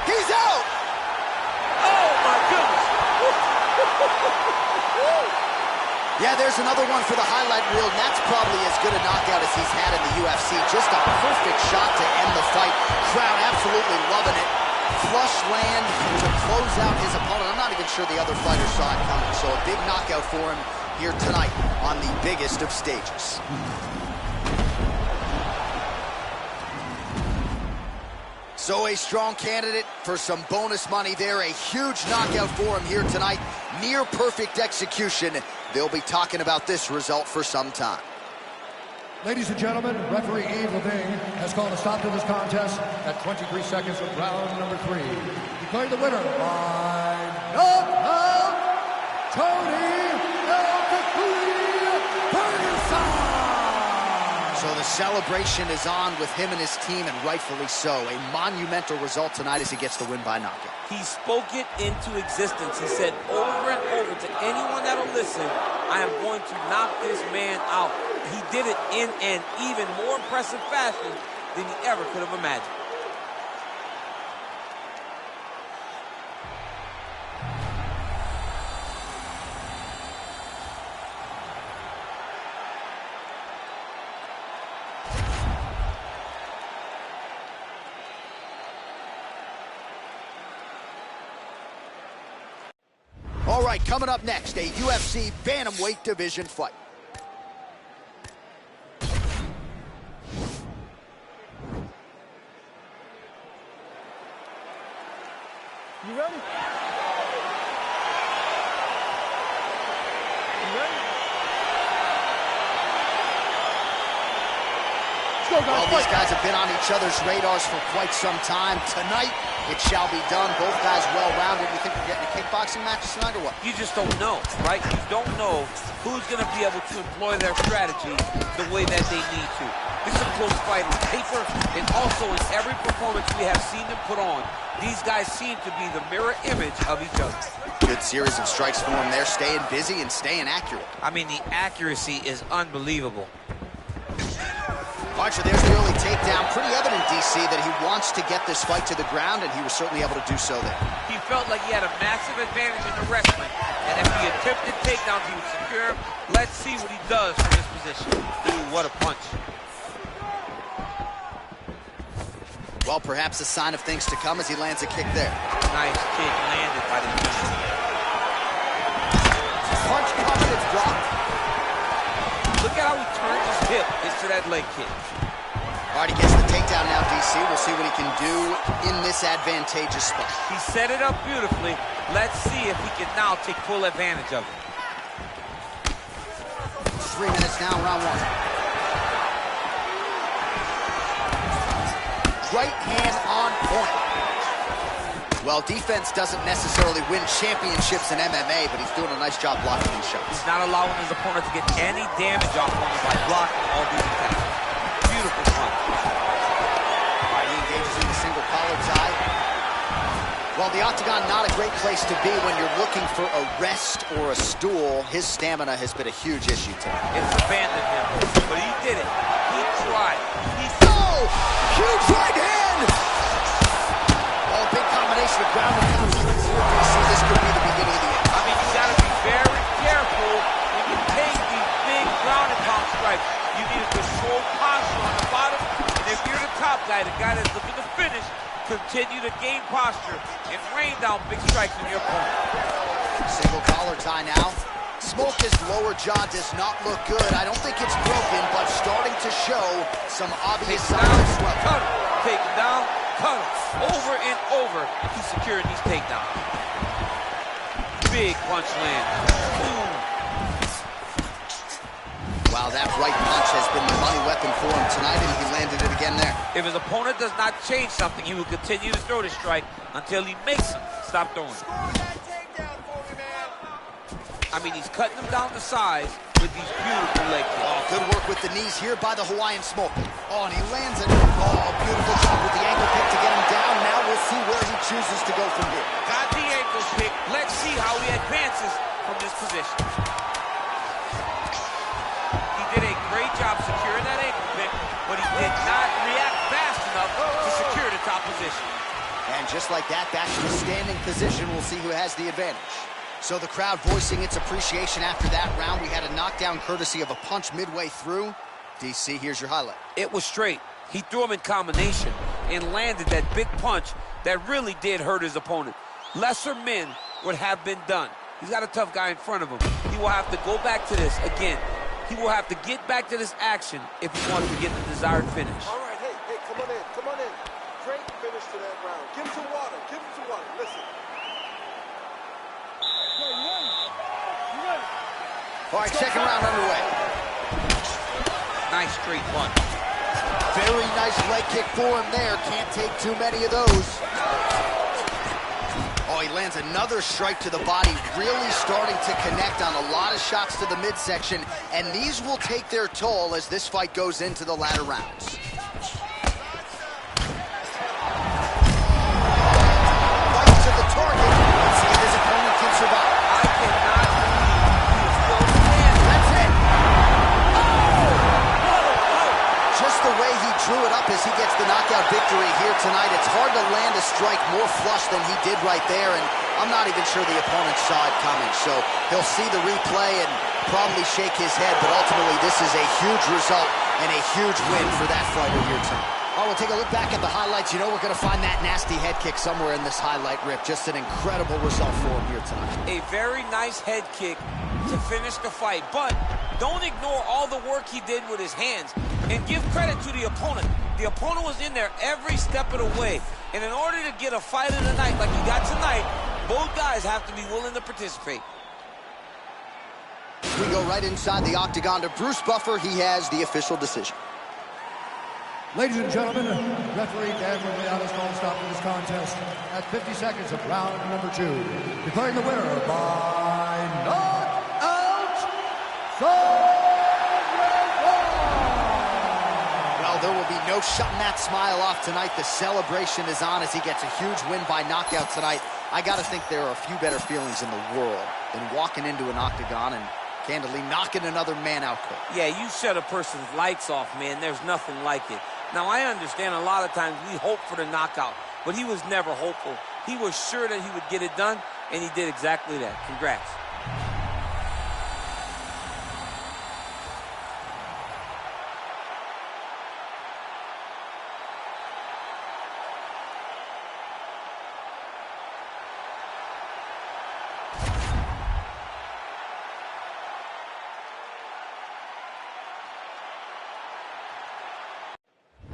Speaker 1: He's out!
Speaker 2: Oh, my goodness!
Speaker 1: Yeah, there's another one for the highlight reel, and that's probably as good a knockout as he's had in the UFC. Just a perfect shot to end the fight. Crowd absolutely loving it. Flush land to close out his opponent. I'm not even sure the other fighter saw it coming, so a big knockout for him here tonight on the biggest of stages. So a strong candidate for some bonus money there. A huge knockout for him here tonight. Near perfect execution. They'll be talking about this result for some time.
Speaker 3: Ladies and gentlemen, referee Yves Levine has called a stop to this contest at 23 seconds of round number 3. Declaring the winner by knockout, Tony Ferguson!
Speaker 1: So the celebration is on with him and his team, and rightfully so. A monumental result tonight as he gets the win by knockout.
Speaker 2: He spoke it into existence. He said over and over to anyone that'll listen, I am going to knock this man out. He did it in an even more impressive fashion than he ever could have imagined.
Speaker 1: All right, coming up next, a UFC Bantamweight Division fight.
Speaker 4: You ready? You ready? Let's go, guys.
Speaker 1: Well, these guys have been on each other's radars for quite some time. Tonight, it shall be done. Both guys well-rounded. You think we're getting a kickboxing match tonight or what?
Speaker 2: You just don't know, right? You don't know who's going to be able to employ their strategy the way that they need to. This is a close fight on paper, and also in every performance we have seen them put on. These guys seem to be the mirror image of each other.
Speaker 1: Good series of strikes for him. They're staying busy and staying accurate.
Speaker 2: I mean, the accuracy is unbelievable.
Speaker 1: All right, so there's the early takedown. Pretty evident, DC, that he wants to get this fight to the ground, and he was certainly able to do so there.
Speaker 2: He felt like he had a massive advantage in the wrestling, and if he attempted takedowns, he was secure. Let's see what he does from this position. Ooh, what a punch.
Speaker 1: Well, perhaps a sign of things to come as he lands a kick there.
Speaker 2: Nice kick landed by the Egyptian.
Speaker 1: Punch coming, it's blocked.
Speaker 2: Look at how he turns his hip into that leg kick.
Speaker 1: All right, he gets the takedown now, DC. We'll see what he can do in this advantageous spot.
Speaker 2: He set it up beautifully. Let's see if he can now take full advantage of it.
Speaker 1: 3 minutes now, round 1. Right hand on point. Well, defense doesn't necessarily win championships in MMA, but he's doing a nice job blocking these shots.
Speaker 2: He's not allowing his opponent to get any damage off on him by blocking all these attacks. Beautiful punch.
Speaker 1: All right, he engages in the single collar tie. Well, the octagon, not a great place to be when you're looking for a rest or a stool. His stamina has been a huge issue tonight.
Speaker 2: It's abandoned him, but he did it. He tried.
Speaker 1: Huge right hand! Oh, big combination of ground and pound strikes here, DC. This could be the beginning of the end.
Speaker 2: I mean, you got to be very careful when you take these big ground and pound strikes. You need a controlled posture on the bottom, and if you're the top guy, the guy that's looking to finish, continue to gain posture and rain down big strikes on your opponent.
Speaker 1: Single collar tie now. Smolka's lower jaw does not look good. I don't think it's broken, but starting to show some obvious signs of swelling.
Speaker 2: Cut him. Take him down, cut him. Over and over, he's securing these takedowns. Big punch land. Boom.
Speaker 1: Wow, that right punch has been the money weapon for him tonight, and he landed it again there.
Speaker 2: If his opponent does not change something, he will continue to throw the strike until he makes him stop throwing. I mean, he's cutting them down to size with these beautiful leg kicks.
Speaker 1: Oh, good work with the knees here by the Hawaiian Smolka. Oh, and he lands it. Oh, beautiful job with the ankle kick to get him down. Now we'll see where he chooses to go from here.
Speaker 2: Got the ankle kick. Let's see how he advances from this position. He did a great job securing that ankle kick, but he did not react fast enough to secure the top position.
Speaker 1: And just like that, back to a standing position. We'll see who has the advantage. So the crowd voicing its appreciation after that round. We had a knockdown courtesy of a punch midway through. DC, here's your highlight.
Speaker 2: It was straight. He threw him in combination and landed that big punch that really did hurt his opponent. Lesser men would have been done. He's got a tough guy in front of him. He will have to go back to this again. He will have to get back to this action if he wants to get the desired finish.
Speaker 5: All right, hey, come on in, come on in. Great finish to that round. Give him some water, give him some water. Listen.
Speaker 1: All right, second round underway.
Speaker 2: Nice straight punch.
Speaker 1: Very nice leg kick for him there. Can't take too many of those. Oh, he lands another strike to the body, really starting to connect on a lot of shots to the midsection, and these will take their toll as this fight goes into the latter rounds. Right to the target. Let's see if his opponent can survive.
Speaker 2: I cannot believe he is still standing.
Speaker 1: That's it. Just the way he drew it up as he gets the knockout victory here tonight. It's hard to land a strike more flush than he did right there, and I'm not even sure the opponent saw it coming. So he'll see the replay and probably shake his head, but ultimately this is a huge result and a huge win for that fighter here tonight. Oh, we'll take a look back at the highlights. You know we're going to find that nasty head kick somewhere in this highlight rip. Just an incredible result for him here tonight.
Speaker 2: A very nice head kick to finish the fight, but don't ignore all the work he did with his hands, and give credit to the opponent. The opponent was in there every step of the way, and in order to get a fight of the night like he got tonight, both guys have to be willing to participate.
Speaker 1: We go right inside the octagon to Bruce Buffer. He has the official decision.
Speaker 3: Ladies and gentlemen, referee Dan Liliana's called stop to this contest at 50 seconds of round number 2. Declaring the winner by knockout,
Speaker 1: Well, there will be no shutting that smile off tonight. The celebration is on as he gets a huge win by knockout tonight. I got to think there are a few better feelings in the world than walking into an octagon and candidly knocking another man out cold.
Speaker 2: Yeah, you shut a person's lights off, man. There's nothing like it. Now, I understand a lot of times we hope for the knockout, but he was never hopeful. He was sure that he would get it done, and he did exactly that. Congrats.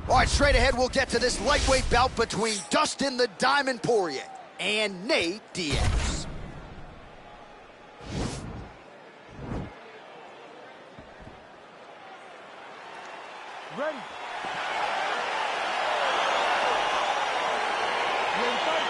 Speaker 1: All right, straight ahead, we'll get to this lightweight bout between Dustin the Diamond Poirier and Nate Diaz.
Speaker 4: Ready. Ready to fight?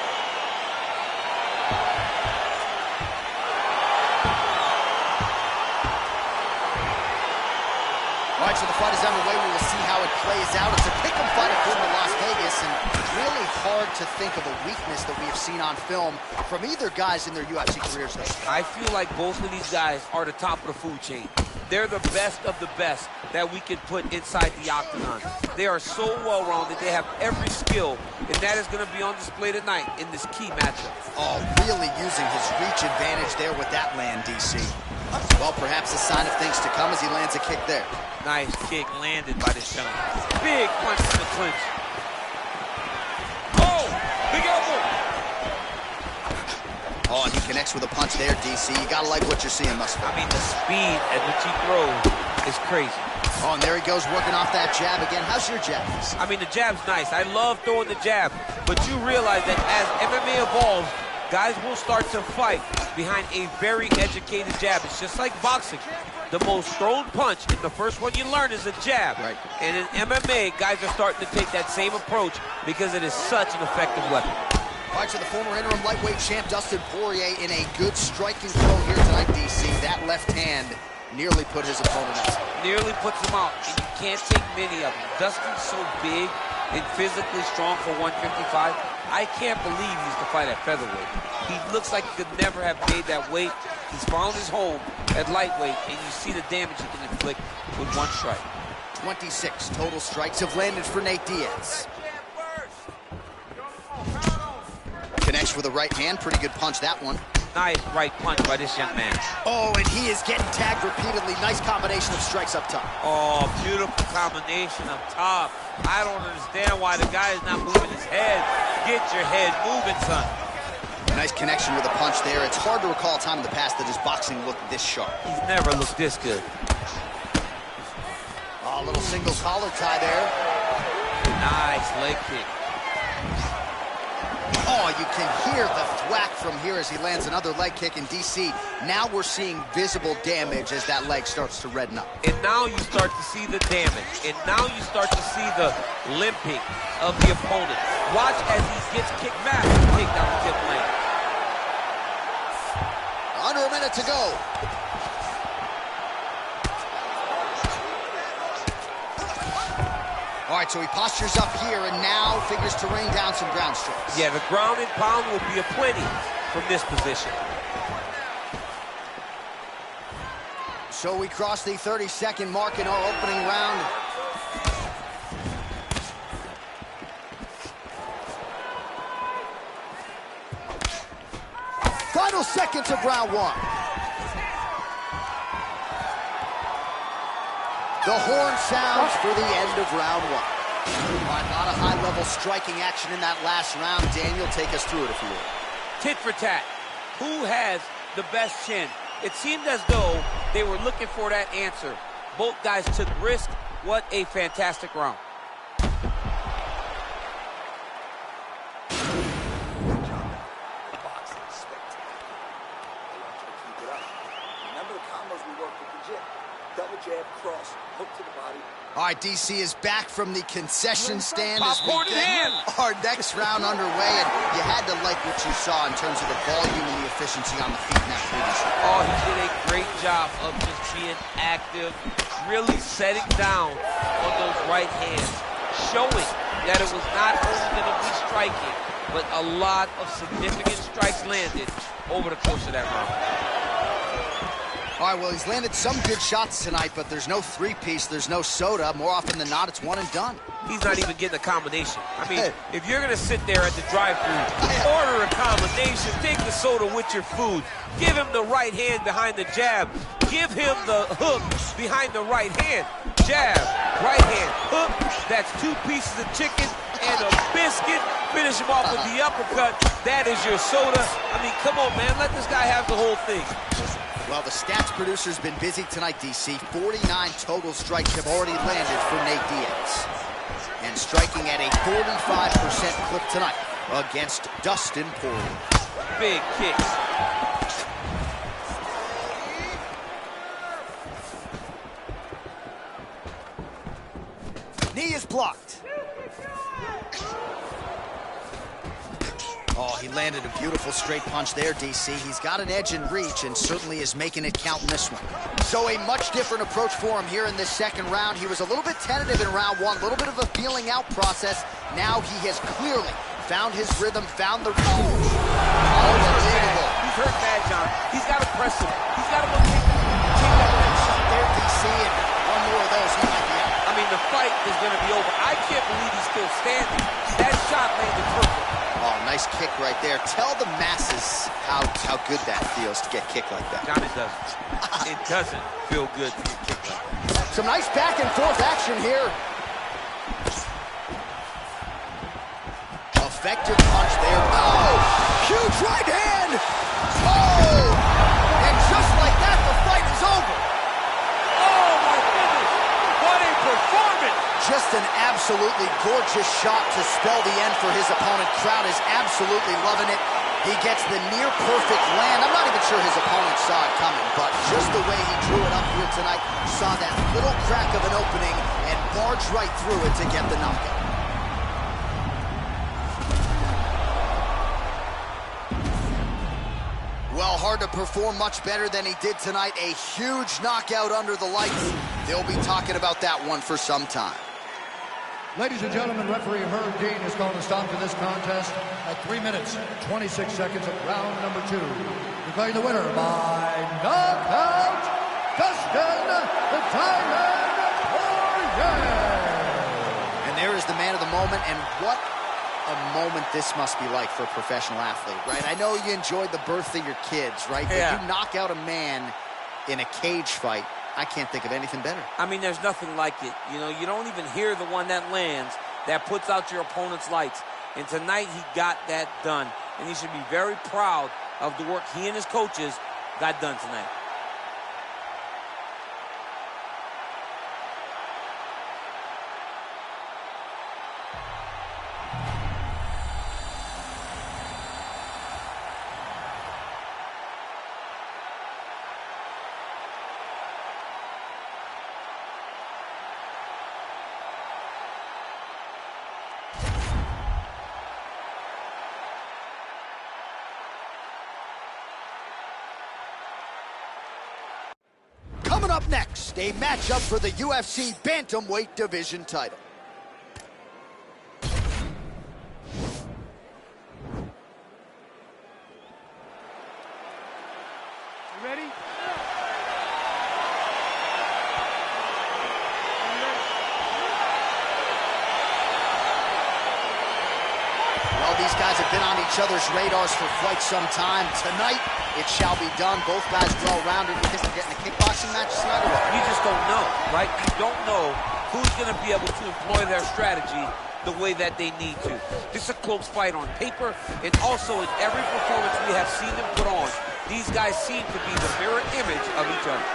Speaker 1: All right, so the fight is underway. We will see how it plays out. It's a pick'em fight according to Las Vegas, and really hard to think of a weakness that we have seen on film from either guys in their UFC careers thus far.
Speaker 2: I feel like both of these guys are the top of the food chain. They're the best of the best that we can put inside the octagon. They are so well-rounded. They have every skill, and that is going to be on display tonight in this key matchup.
Speaker 1: Oh, really using his reach advantage there with that land, DC. Well, perhaps a sign of things to come as he lands a kick there.
Speaker 2: Nice kick landed by this gentleman. Big punch to the clinch. Oh, big elbow.
Speaker 1: Oh, and he connects with a punch there, DC. You gotta like what you're seeing, Muscle.
Speaker 2: I mean, the speed at which he throws is crazy.
Speaker 1: Oh, and there he goes working off that jab again. How's your jab?
Speaker 2: I mean, the jab's nice. I love throwing the jab, but you realize that as MMA evolves, guys will start to fight behind a very educated jab. It's just like boxing. The most thrown punch, and the first one you learn is a jab.
Speaker 1: Right.
Speaker 2: And in MMA, guys are starting to take that same approach because it is such an effective weapon.
Speaker 1: All right, so the former interim lightweight champ, Dustin Poirier, in a good striking throw here tonight, DC. That left hand nearly put his opponent out.
Speaker 2: Nearly puts him out, and you can't take many of them. Dustin's so big and physically strong for 155. I can't believe he used to fight at featherweight. He looks like he could never have made that weight. He's found his home at lightweight, and you see the damage he can inflict with one strike.
Speaker 1: 26 total strikes have landed for Nate Diaz. Connects with a right hand, pretty good punch that one.
Speaker 2: Nice right punch by this young man.
Speaker 1: Oh, and he is getting tagged repeatedly. Nice combination of strikes up top.
Speaker 2: Oh, beautiful combination up top. I don't understand why the guy is not moving his head. Get your head moving, son.
Speaker 1: Nice connection with a punch there. It's hard to recall a time in the past that his boxing looked this sharp.
Speaker 2: He's never looked this good.
Speaker 1: Oh, a little single collar tie there.
Speaker 2: Nice leg kick.
Speaker 1: Oh, you can hear the thwack from here as he lands another leg kick in DC. Now we're seeing visible damage as that leg starts to redden up.
Speaker 2: And now you start to see the damage. And now you start to see the limping of the opponent. Watch as he gets kicked back and take down the tip lane.
Speaker 1: Under a minute to go. All right, so he postures up here and now figures to rain down some ground strikes.
Speaker 2: Yeah, the ground and pound will be aplenty from this position.
Speaker 1: So we cross the 30-second mark in our opening round. Final seconds of round one. The horn sounds for the end of round one. All right, a lot of high-level striking action in that last round. Daniel, take us through it if you will.
Speaker 2: Tit for tat. Who has the best chin? It seemed as though they were looking for that answer. Both guys took risk. What a fantastic round.
Speaker 5: Jab, cross, hook to the body.
Speaker 1: All right, DC is back from the concession stand as we
Speaker 2: Popcorn in hand.
Speaker 1: our next round underway, and you had to like what you saw in terms of the volume and the efficiency on the feet in that previous round.
Speaker 2: Oh, he did a great job of just being active, really setting down on those right hands, showing that it was not only going to be striking, but a lot of significant strikes landed over the course of that round.
Speaker 1: All right, well, he's landed some good shots tonight, but there's no three-piece, there's no soda. More often than not, it's one and done.
Speaker 2: He's not even getting a combination. I mean, if you're going to sit there at the drive-thru, order a combination, take the soda with your food, give him the right hand behind the jab, give him the hook behind the right hand, jab, right hand, hook. That's 2 pieces of chicken and a biscuit. Finish him off with the uppercut. That is your soda. I mean, come on, man. Let this guy have the whole thing.
Speaker 1: Well, the stats producer's been busy tonight, DC. 49 total strikes have already landed for Nate Diaz. And striking at a 45% clip tonight against Dustin Poirier.
Speaker 2: Big kicks.
Speaker 1: Knee is blocked. Oh, he landed a beautiful straight punch there, DC. He's got an edge in reach and certainly is making it count in this one. So a much different approach for him here in this second round. He was a little bit tentative in round one, a little bit of a feeling out process. Now he has clearly found his rhythm, found the... Unbelievable.
Speaker 2: He's hurt bad, Jon. He's got to press him. He's got to go take that
Speaker 1: Shot there, DC, and one more of those, he might be out.
Speaker 2: I mean, the fight is going to be over. I can't believe he's still standing. That shot landed perfect.
Speaker 1: Oh, nice kick right there. Tell the masses how good that feels to get kicked like that.
Speaker 2: Jon, it doesn't. It doesn't feel good to get kicked like that.
Speaker 1: Some nice back and forth action here. Effective punch there. Oh, huge right hand. absolutely gorgeous shot to spell the end for his opponent. Crowd is absolutely loving it. He gets the near-perfect land. I'm not even sure his opponent saw it coming, but just the way he drew it up here tonight, saw that little crack of an opening and barged right through it to get the knockout. Well, hard to perform much better than he did tonight. A huge knockout under the lights. They'll be talking about that one for some time.
Speaker 3: Ladies and gentlemen, referee Herb Dean is going to stop to this contest at 3 minutes, 26 seconds of round number 2. Declaring the winner by knockout, Dustin the Diamond Poirier.
Speaker 1: And there is the man of the moment, and what a moment this must be like for a professional athlete, right? I know you enjoyed the birth of your kids, right?
Speaker 2: Yeah.
Speaker 1: But you knock out a man in a cage fight. I can't think of anything better.
Speaker 2: I mean, there's nothing like it. You know, you don't even hear the one that lands, that puts out your opponent's lights. And tonight, he got that done. And he should be very proud of the work he and his coaches got done tonight.
Speaker 1: Coming up next, a matchup for the UFC Bantamweight Division title.
Speaker 4: You ready?
Speaker 1: Well, these guys have been on each other's radars for quite some time. Tonight, it shall be done. Both guys well-rounded. You think we're getting a kickboxing match tonight or what?
Speaker 2: You just don't know, right? You don't know who's going to be able to employ their strategy the way that they need to. This is a close fight on paper, and also in every performance we have seen them put on, these guys seem to be the mirror image of each other.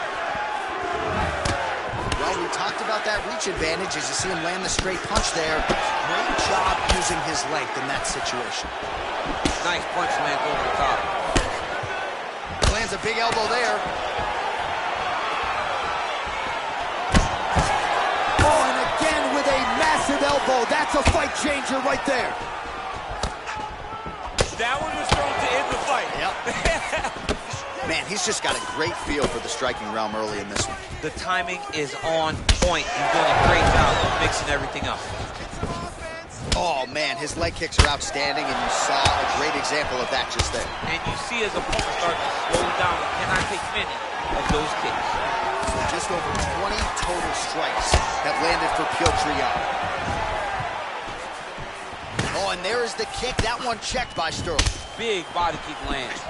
Speaker 1: Well, we talked about that reach advantage as you see him land the straight punch there. Great job using his length in that situation.
Speaker 2: Nice punch lands over the top.
Speaker 1: Lands a big elbow there. Oh, and again with a massive elbow. That's a fight changer right there.
Speaker 2: That one was thrown to end the fight.
Speaker 1: Yep. Man, he's just got a great feel for the striking realm early in this one.
Speaker 2: The timing is on point. He's doing a great job of mixing everything up.
Speaker 1: Oh, man, his leg kicks are outstanding, and you saw a great example of that just there.
Speaker 2: And you see his opponent start to slow down and cannot take many of those kicks.
Speaker 1: Just over 20 total strikes have landed for Petr. Oh, and there is the kick. That one checked by Sterling.
Speaker 2: Big body kick lands.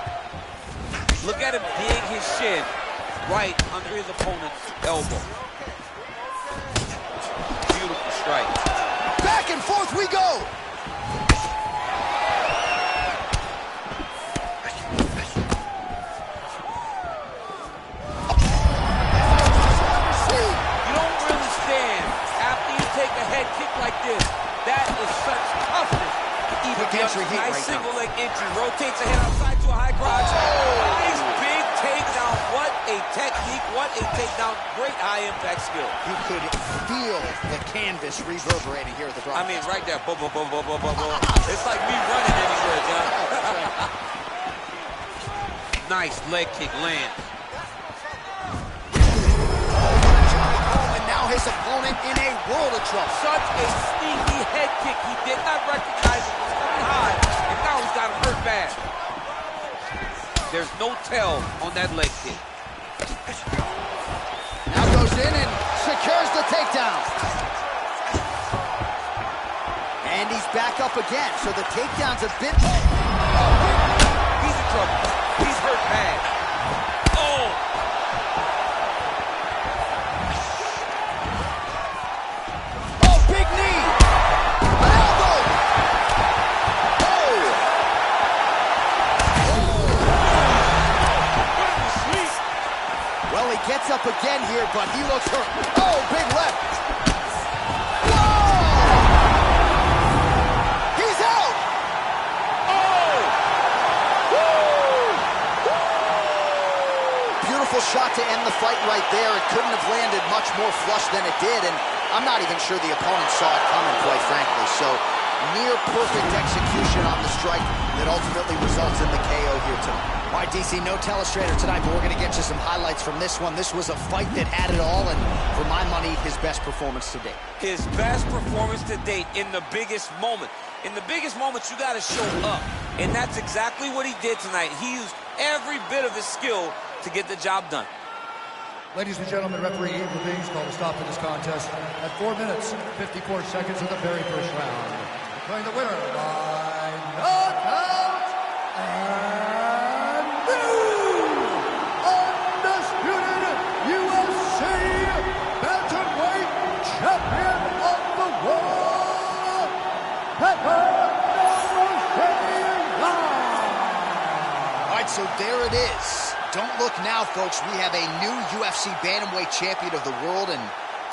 Speaker 2: Look at him dig his shin right under his opponent's elbow. Beautiful strike.
Speaker 1: Back and forth we go.
Speaker 2: You don't really stand after you take a head kick like this. That is such toughness. Even
Speaker 1: entry heat
Speaker 2: nice
Speaker 1: right now.
Speaker 2: single leg entry. Rotates the head outside to a high crotch. Nice big takedown. What a technique. What a takedown. Great high impact skill.
Speaker 1: You could feel the canvas reverberating here at the broadcast.
Speaker 2: I mean, right there. Boom, boom, boom, boom, boom, boom, boom. It's like me running anywhere, John. Nice leg kick lands.
Speaker 1: And now his opponent in a world of trouble.
Speaker 2: Such a sneaky head kick. He did not recognize it was coming high, and now he's got him hurt bad. There's no tell on that leg kick.
Speaker 1: Now goes in and secures the takedown. And he's back up again, so the takedown's a bit...
Speaker 2: He's in trouble. He's hurt bad. Oh!
Speaker 1: Oh, big knee! An elbow! Oh! Well, he gets up again here, but he looks hurt. Oh, big left! Whoa! Beautiful shot to end the fight right there. It couldn't have landed much more flush than it did, and I'm not even sure the opponent saw it coming, quite frankly. So, near perfect execution on the strike that ultimately results in the KO here tonight. All right, DC, no telestrator tonight, but we're going to get you some highlights from this one. This was a fight that had it all, and for my money, his best performance to date.
Speaker 2: His best performance to date in the biggest moment. In the biggest moments, you got to show up, and that's exactly what he did tonight. He used every bit of his skill to get the job done.
Speaker 3: Ladies and gentlemen, referee Ian Levines called a stop to this contest at 4 minutes, 54 seconds of the very first round. Declaring the winner by knockout and new undisputed UFC bantamweight champion of the world, Petr.
Speaker 1: All right, so there it is. Don't look now, folks. We have a new UFC bantamweight champion of the world, and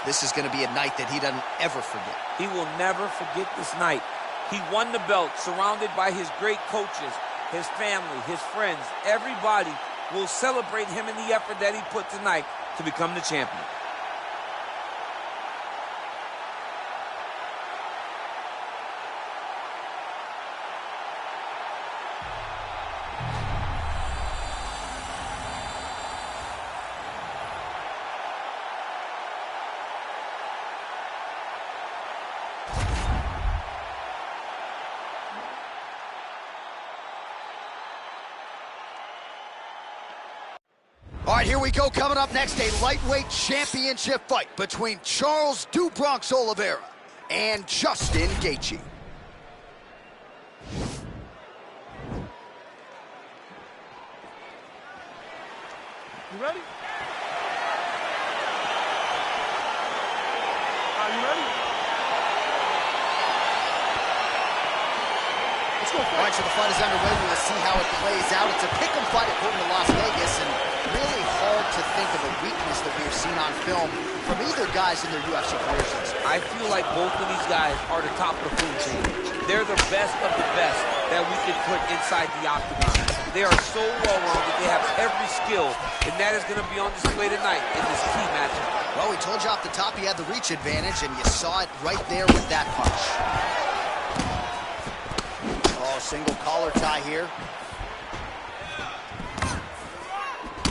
Speaker 1: this is going to be a night that he doesn't ever forget.
Speaker 2: He will never forget this night. He won the belt, surrounded by his great coaches, his family, his friends. Everybody will celebrate him in the effort that he put tonight to become the champion.
Speaker 1: All right, here we go. Coming up next, a lightweight championship fight between Charles "Do Bronx" Oliveira and Justin Gaethje.
Speaker 4: You ready? Are you ready? Let's go.
Speaker 1: All right, so the fight is underway. We'll see how it plays out. It's a pick'em fight according to Las Vegas, and really hard to think of a weakness that we have seen on film from either guys in their UFC careers.
Speaker 2: I feel like both of these guys are the top of the food chain. They're the best of the best that we can put inside the octagon. They are so well-rounded. They have every skill, and that is going to be on display tonight in this key matchup.
Speaker 1: Well, we told you off the top he had the reach advantage, and you saw it right there with that punch. Oh, single collar tie here.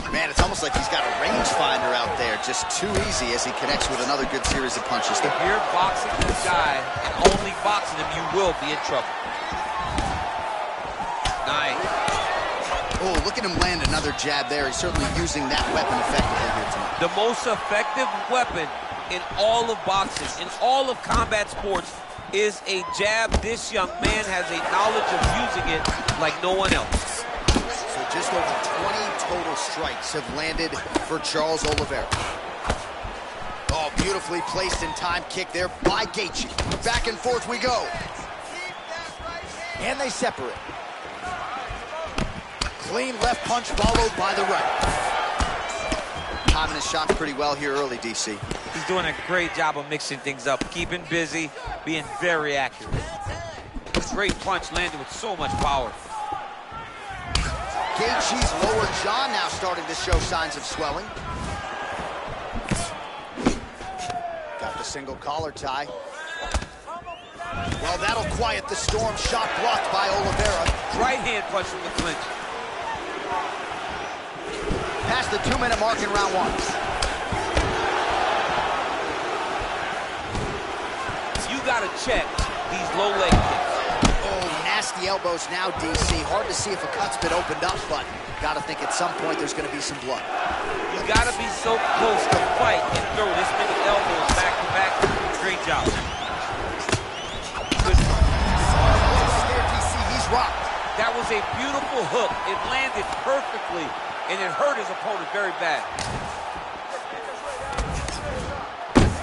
Speaker 1: Man, it's almost like he's got a rangefinder out there. Just too easy as he connects with another good series of punches.
Speaker 2: If you're boxing this guy and only boxing him, you will be in trouble. Nice.
Speaker 1: Oh, look at him land another jab there. He's certainly using that weapon effectively here tonight.
Speaker 2: The most effective weapon in all of boxing, in all of combat sports, is a jab. This young man has a knowledge of using it like no one else.
Speaker 1: So just over 20 total strikes have landed for Charles Oliveira. Oh, beautifully placed in time kick there by Gaethje. Back and forth we go. And they separate. Clean left punch followed by the right. Timing his shots pretty well here early, DC.
Speaker 2: He's doing a great job of mixing things up, keeping busy, being very accurate. Great punch landed with so much power.
Speaker 1: Gaethje's lower jaw now starting to show signs of swelling. Got the single collar tie. Well, that'll quiet the storm. Shot blocked by Oliveira.
Speaker 2: Right hand punch from the clinch.
Speaker 1: Past the 2-minute mark in round one.
Speaker 2: You gotta check these low leg kicks.
Speaker 1: Oh, nasty elbows now, DC. Hard to see if a cut's been opened up, but gotta think at some point there's gonna be some blood.
Speaker 2: You gotta be so close to fight and throw this many elbows back to back. Great job. Good.
Speaker 1: There, DC, he's rocked.
Speaker 2: That was a beautiful hook. It landed perfectly, and it hurt his opponent very bad.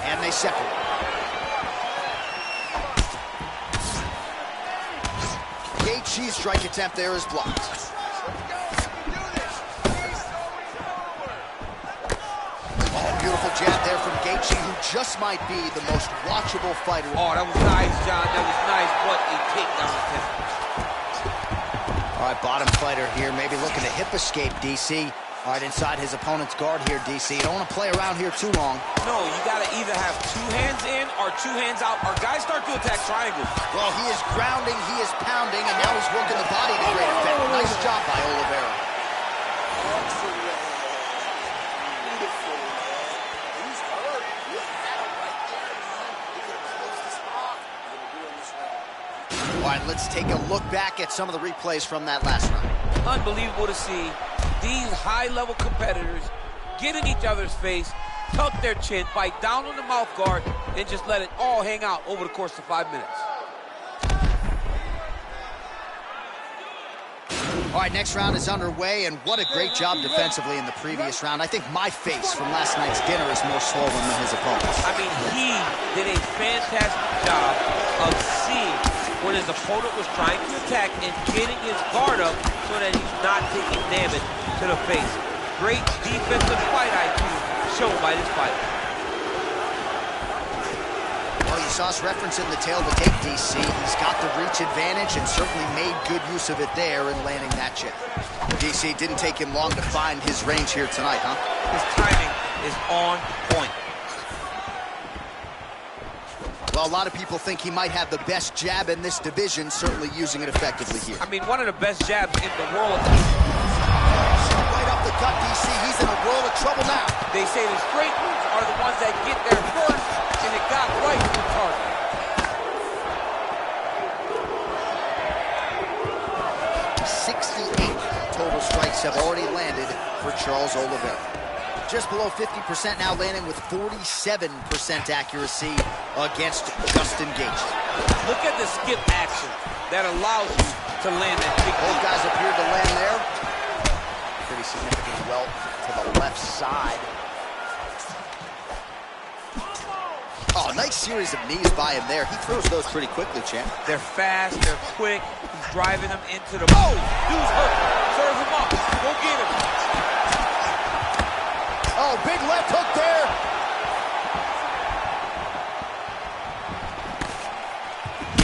Speaker 1: And they separate. Gaethje's strike attempt there is blocked. Oh, beautiful jab there from Gaethje, who just might be the most watchable fighter.
Speaker 2: Oh, that was nice, John. That was nice. What a takedown attempt.
Speaker 1: All right, bottom fighter here, maybe looking to hip escape, DC. All right, inside his opponent's guard here, DC. You don't want to play around here too long.
Speaker 2: No, you got to either have 2 hands in or 2 hands out, or guys start to attack triangles.
Speaker 1: Well, he is grounding, he is pounding, and now he's working the body to great effect. Nice job by Oliveira.
Speaker 5: Excellent. Beautiful, man. He's hurt. You had him right there, man. You could have closed the spot. You're going to do in this round.
Speaker 1: All right, let's take a look back at some of the replays from that last round.
Speaker 2: Unbelievable to see these high-level competitors get in each other's face, tuck their chin, bite down on the mouth guard, and just let it all hang out over the course of 5 minutes.
Speaker 1: All right, next round is underway, and what a great job defensively in the previous round. I think my face from last night's dinner is more swollen than his opponent's.
Speaker 2: I mean, he did a fantastic job of seeing when his opponent was trying to attack and getting his guard up so that he's not taking damage to the face. Great defensive fight IQ shown by this fighter.
Speaker 1: Well, you saw us referencing the tail of the tape, DC. He's got the reach advantage and certainly made good use of it there in landing that jab. DC, didn't take him long to find his range here tonight, huh?
Speaker 2: His timing is on point.
Speaker 1: Well, a lot of people think he might have the best jab in this division, certainly using it effectively here.
Speaker 2: I mean, one of the best jabs in the world.
Speaker 1: Right up the gut, DC. He's in a world of trouble now.
Speaker 2: They say the straight moves are the ones that get there first, and it got right to the target.
Speaker 1: 68 total strikes have already landed for Charles Oliveira. Just below 50% now, landing with 47% accuracy against Justin Gaethje.
Speaker 2: Look at the skip action that allows you to land that big.
Speaker 1: Both guys appeared to land there. Pretty significant welt to the left side. Oh, nice series of knees by him there. He throws those pretty quickly, champ.
Speaker 2: They're fast, they're quick. He's driving them into the... Oh! Dude's hurt. Serve him up. Go get him.
Speaker 1: Oh, big left hook there.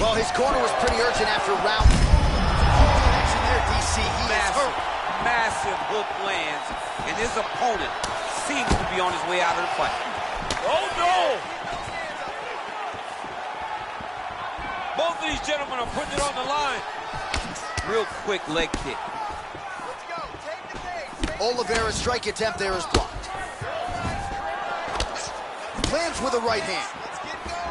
Speaker 1: Well, his corner was pretty urgent after round. Action there, DC. He is hurt.
Speaker 2: Massive hook lands, and his opponent seems to be on his way out of the fight. Oh, no! Both of these gentlemen are putting it on the line. Real quick leg kick.
Speaker 5: Let's go. Take the cake.
Speaker 1: Oliveira's strike attempt there is blocked. Lands with a right hand.
Speaker 5: Let's get going.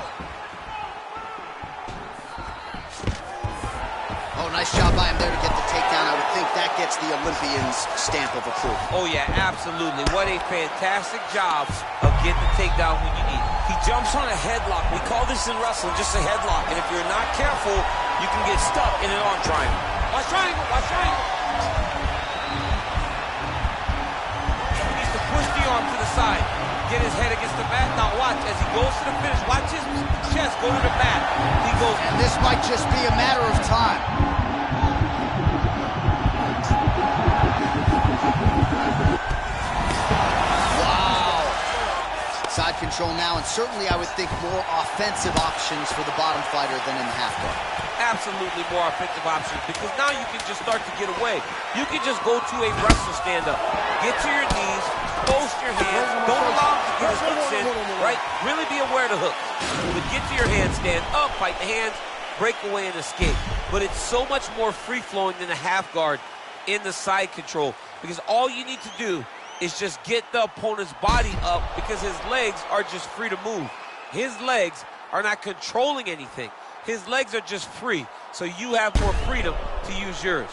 Speaker 1: Oh, nice job by him there to get the takedown. I would think that gets the Olympian's stamp of approval.
Speaker 2: Oh, yeah, absolutely. What a fantastic job of getting the takedown when you need it. He jumps on a headlock. We call this in wrestling just a headlock. And if you're not careful, you can get stuck in an arm triangle. Watch triangle, watch triangle. He needs to push the arm to the side. Get his head against the mat. Now watch, as he goes to the finish, watch his chest go to the mat. He goes...
Speaker 1: And this might just be a matter of time. Wow. Side control now, and certainly I would think more offensive options for the bottom fighter than in the half guard.
Speaker 2: Absolutely more offensive options, because now you can just start to get away. You can just go to a wrestler stand-up. Get to your knees, post your hands, don't allow him to get his hooks in, right? Really be aware of the hooks. But get to your handstand, up, fight the hands, break away and escape. But it's so much more free-flowing than the half guard in the side control, because all you need to do is just get the opponent's body up, because his legs are just free to move. His legs are not controlling anything. His legs are just free, so you have more freedom to use yours.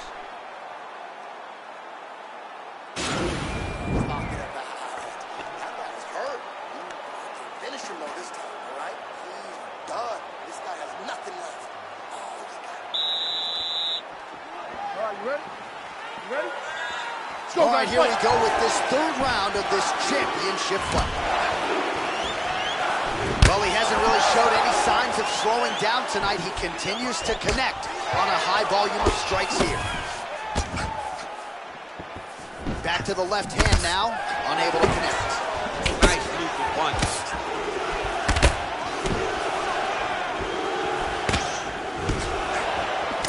Speaker 1: All right, here we go with this third round of this championship fight. Well, he hasn't really showed any signs of slowing down tonight. He continues to connect on a high volume of strikes here. Back to the left hand now, unable to connect.
Speaker 2: Nice looping punch.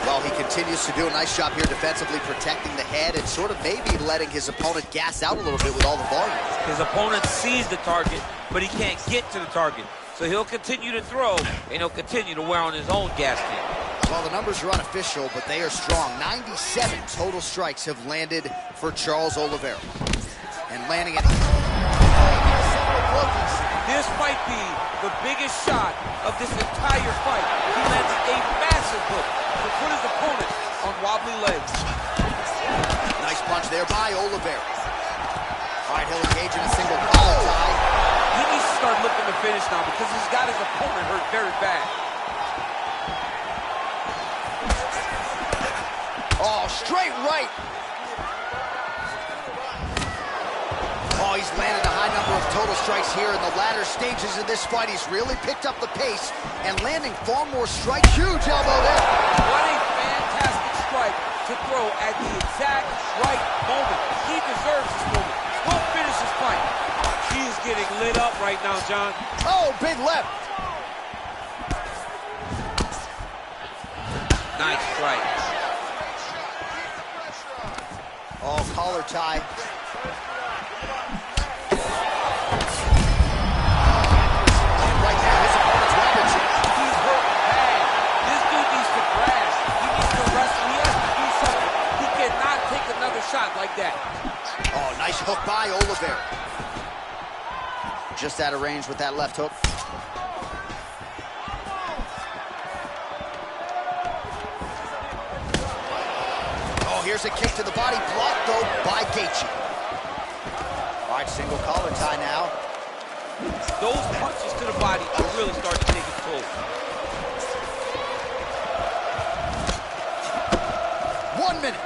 Speaker 1: Well, he continues continues to do a nice job here defensively, protecting the head and sort of maybe letting his opponent gas out a little bit with all the volume.
Speaker 2: His opponent sees the target, but he can't get to the target. So he'll continue to throw, and he'll continue to wear on his own gas tank.
Speaker 1: Well, the numbers are unofficial, but they are strong. 97 total strikes have landed for Charles Oliveira. And landing at...
Speaker 2: This might be the biggest shot of this entire fight. He lands a massive hook to put his opponent on wobbly legs.
Speaker 1: Nice punch there by Oliveira. All right, he'll engage in a single collar tie.
Speaker 2: He needs to start looking to finish now because he's got his opponent hurt very bad.
Speaker 1: Oh, straight right. Oh, he's landed a high number of total strikes here in the latter stages of this fight. He's really picked up the pace and landing far more strikes. Huge elbow there.
Speaker 2: What a fantastic strike to throw at the exact right moment. He deserves this moment. We'll finish this fight. He's getting lit up right now, Jon.
Speaker 1: Oh, big left.
Speaker 2: Nice strike.
Speaker 1: Oh, collar tie.
Speaker 2: Shot like that.
Speaker 1: Oh, nice hook by Oliveira. Just out of range with that left hook. Oh, here's a kick to the body, blocked though by Gaethje. All right, single collar tie now.
Speaker 2: Those punches to the body are really starting to take its toll.
Speaker 1: 1 minute.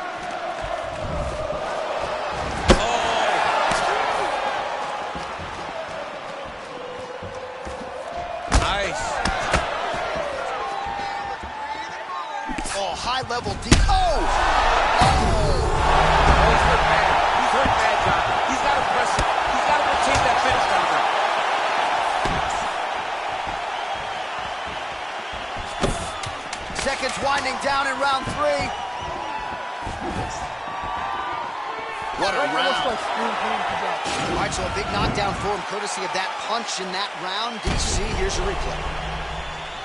Speaker 1: High-level deep. Oh! Oh!
Speaker 2: He's hurt bad. He's hurt bad, Jon. He's got to press it. He's got to chase that finish down now.
Speaker 1: Seconds winding down in round 3. What a round. All right, so a big knockdown for him, courtesy of that punch in that round. DC, here's your replay.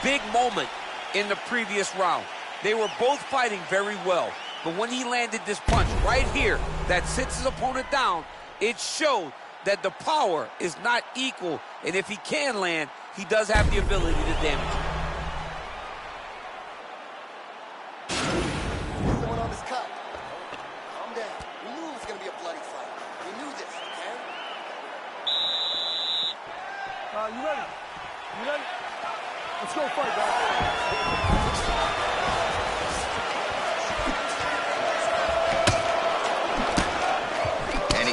Speaker 2: Big moment in the previous round. They were both fighting very well, but when he landed this punch right here that sits his opponent down, it showed that the power is not equal, and if he can land, he does have the ability to damage him.
Speaker 5: Someone on this cut. Calm down. We knew it was going to be a bloody fight. We knew this, okay?
Speaker 4: You ready? You ready? Let's go fight, guys.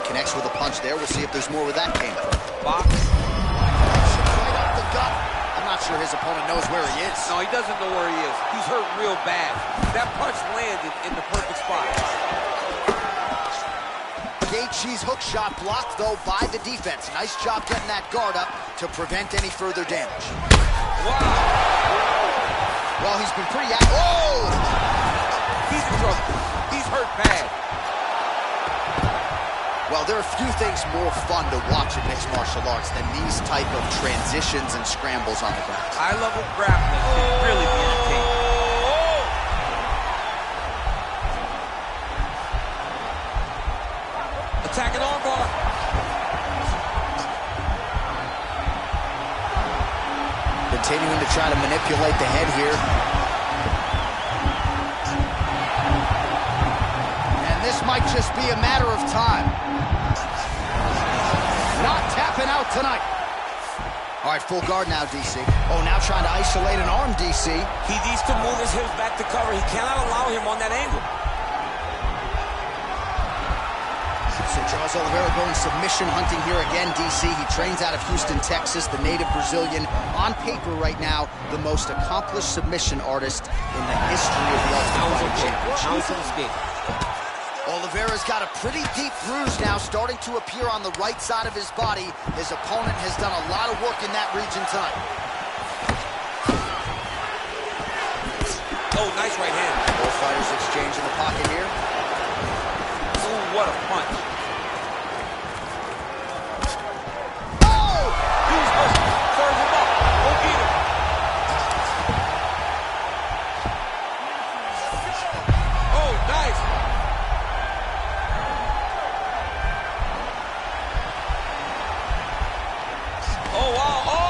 Speaker 1: Connects with a punch there. We'll see if there's more where that came from.
Speaker 2: Box.
Speaker 1: Right off the gut. I'm not sure his opponent knows where he is.
Speaker 2: No, he doesn't know where he is. He's hurt real bad. That punch landed in the perfect spot.
Speaker 1: Gaethje's hook shot blocked, though, by the defense. Nice job getting that guard up to prevent any further damage.
Speaker 2: Wow.
Speaker 1: Well, he's been pretty active. Oh!
Speaker 2: He's in trouble. He's hurt bad.
Speaker 1: Well, there are few things more fun to watch in mixed martial arts than these type of transitions and scrambles on the ground.
Speaker 2: High-level grappling can really be entertaining. Attacking armbar.
Speaker 1: Continuing to try to manipulate the head here. And this might just be a matter of time. Not tapping out tonight. All right, full guard now, DC. Oh, now trying to isolate an arm, DC.
Speaker 2: He needs to move his hips back to cover. He cannot allow him on that angle.
Speaker 1: So Charles Oliveira going submission hunting here again, DC. He trains out of Houston, Texas, the native Brazilian. On paper right now, the most accomplished submission artist in the history of the Ultimate Fighting Championship. Oliveira's got a pretty deep bruise now starting to appear on the right side of his body. His opponent has done a lot of work in that region tonight.
Speaker 2: Oh, nice right hand.
Speaker 1: Both fighters exchange in the pocket here.
Speaker 2: Ooh, what a punch.
Speaker 1: Oh!
Speaker 2: Use this. Serve him up. Go get him. Oh, nice. Oh, wow. Oh!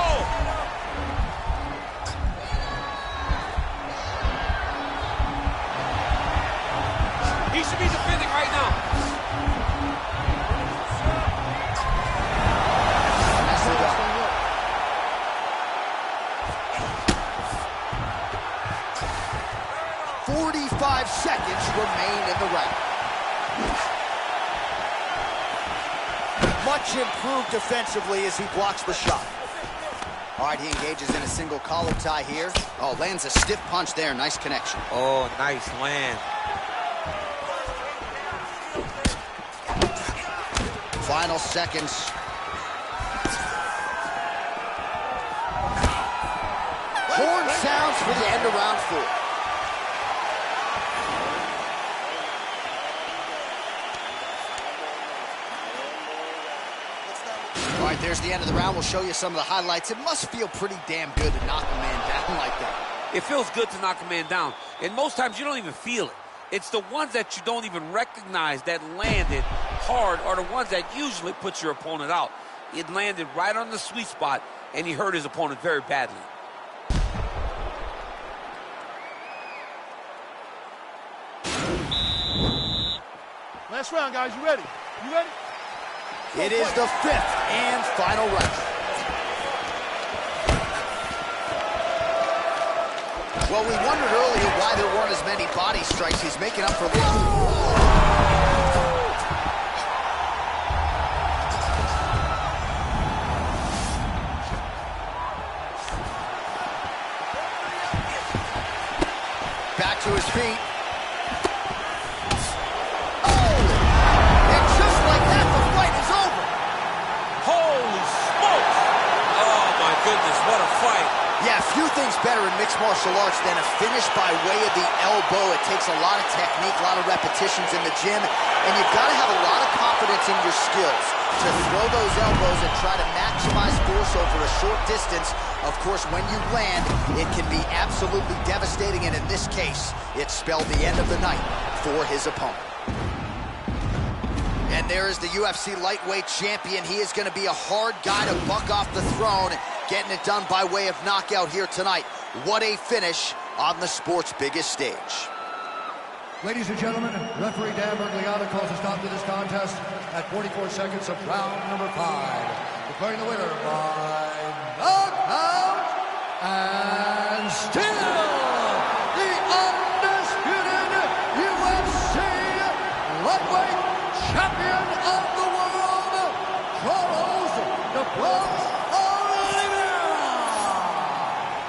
Speaker 2: He should be defending right now.
Speaker 1: Nicely done. "45 seconds remain in the round." Much improved defensively as he blocks the shot. All right, he engages in a single collar tie here. Oh, lands a stiff punch there. Nice connection.
Speaker 2: Oh, nice land.
Speaker 1: Final seconds. Horn sounds for the end of round 4. All right, there's the end of the round. We'll show you some of the highlights. It must feel pretty damn good to knock a man down like that.
Speaker 2: It feels good to knock a man down, and most times you don't even feel it. It's the ones that you don't even recognize that landed hard are the ones that usually put your opponent out. It landed right on the sweet spot, and he hurt his opponent very badly.
Speaker 4: Last round, guys. You ready? You ready?
Speaker 1: It is the 5th and final round. Well, we wondered earlier why there weren't as many body strikes. He's making up for back to his feet. Oh! And just like that, the fight is over.
Speaker 2: Holy smokes! Oh, my goodness, what a fight.
Speaker 1: Yeah, few things better in mixed martial arts than a finish by way of the elbow. It takes a lot of technique, a lot of repetitions in the gym, and you've got to have a lot of confidence in your skills to throw those elbows and try to maximize force over a short distance. Of course, when you land, it can be absolutely devastating, and in this case, it spelled the end of the night for his opponent. And there is the UFC Lightweight Champion. He is going to be a hard guy to buck off the throne, getting it done by way of knockout here tonight. What a finish on the sport's biggest stage.
Speaker 3: Ladies and gentlemen, referee Darren calls a stop to this contest at 44 seconds of round number 5. Declaring the winner by knockout and still the undisputed UFC Lightweight Champion of the world, Charles the Bronx Oliveira.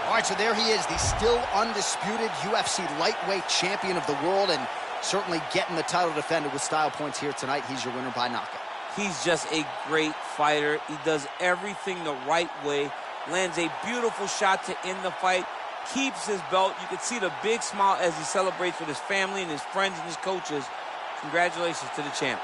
Speaker 1: All right, so there he is, the still undisputed UFC Lightweight Champion of the world, and certainly getting the title defended with style points here tonight. He's your winner by knockout.
Speaker 2: He's just a great fighter. He does everything the right way, lands a beautiful shot to end the fight, keeps his belt. You can see the big smile as he celebrates with his family and his friends and his coaches. Congratulations to the champ.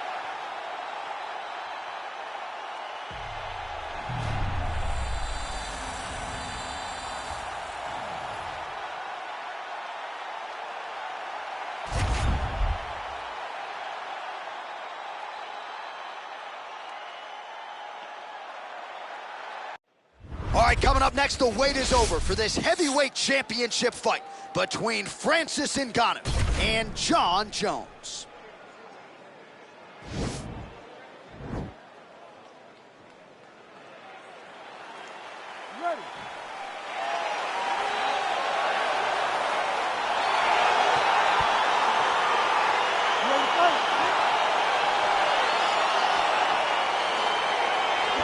Speaker 1: All right, coming up next, the wait is over for this heavyweight championship fight between Francis Ngannou and Jon Jones.
Speaker 4: Ready?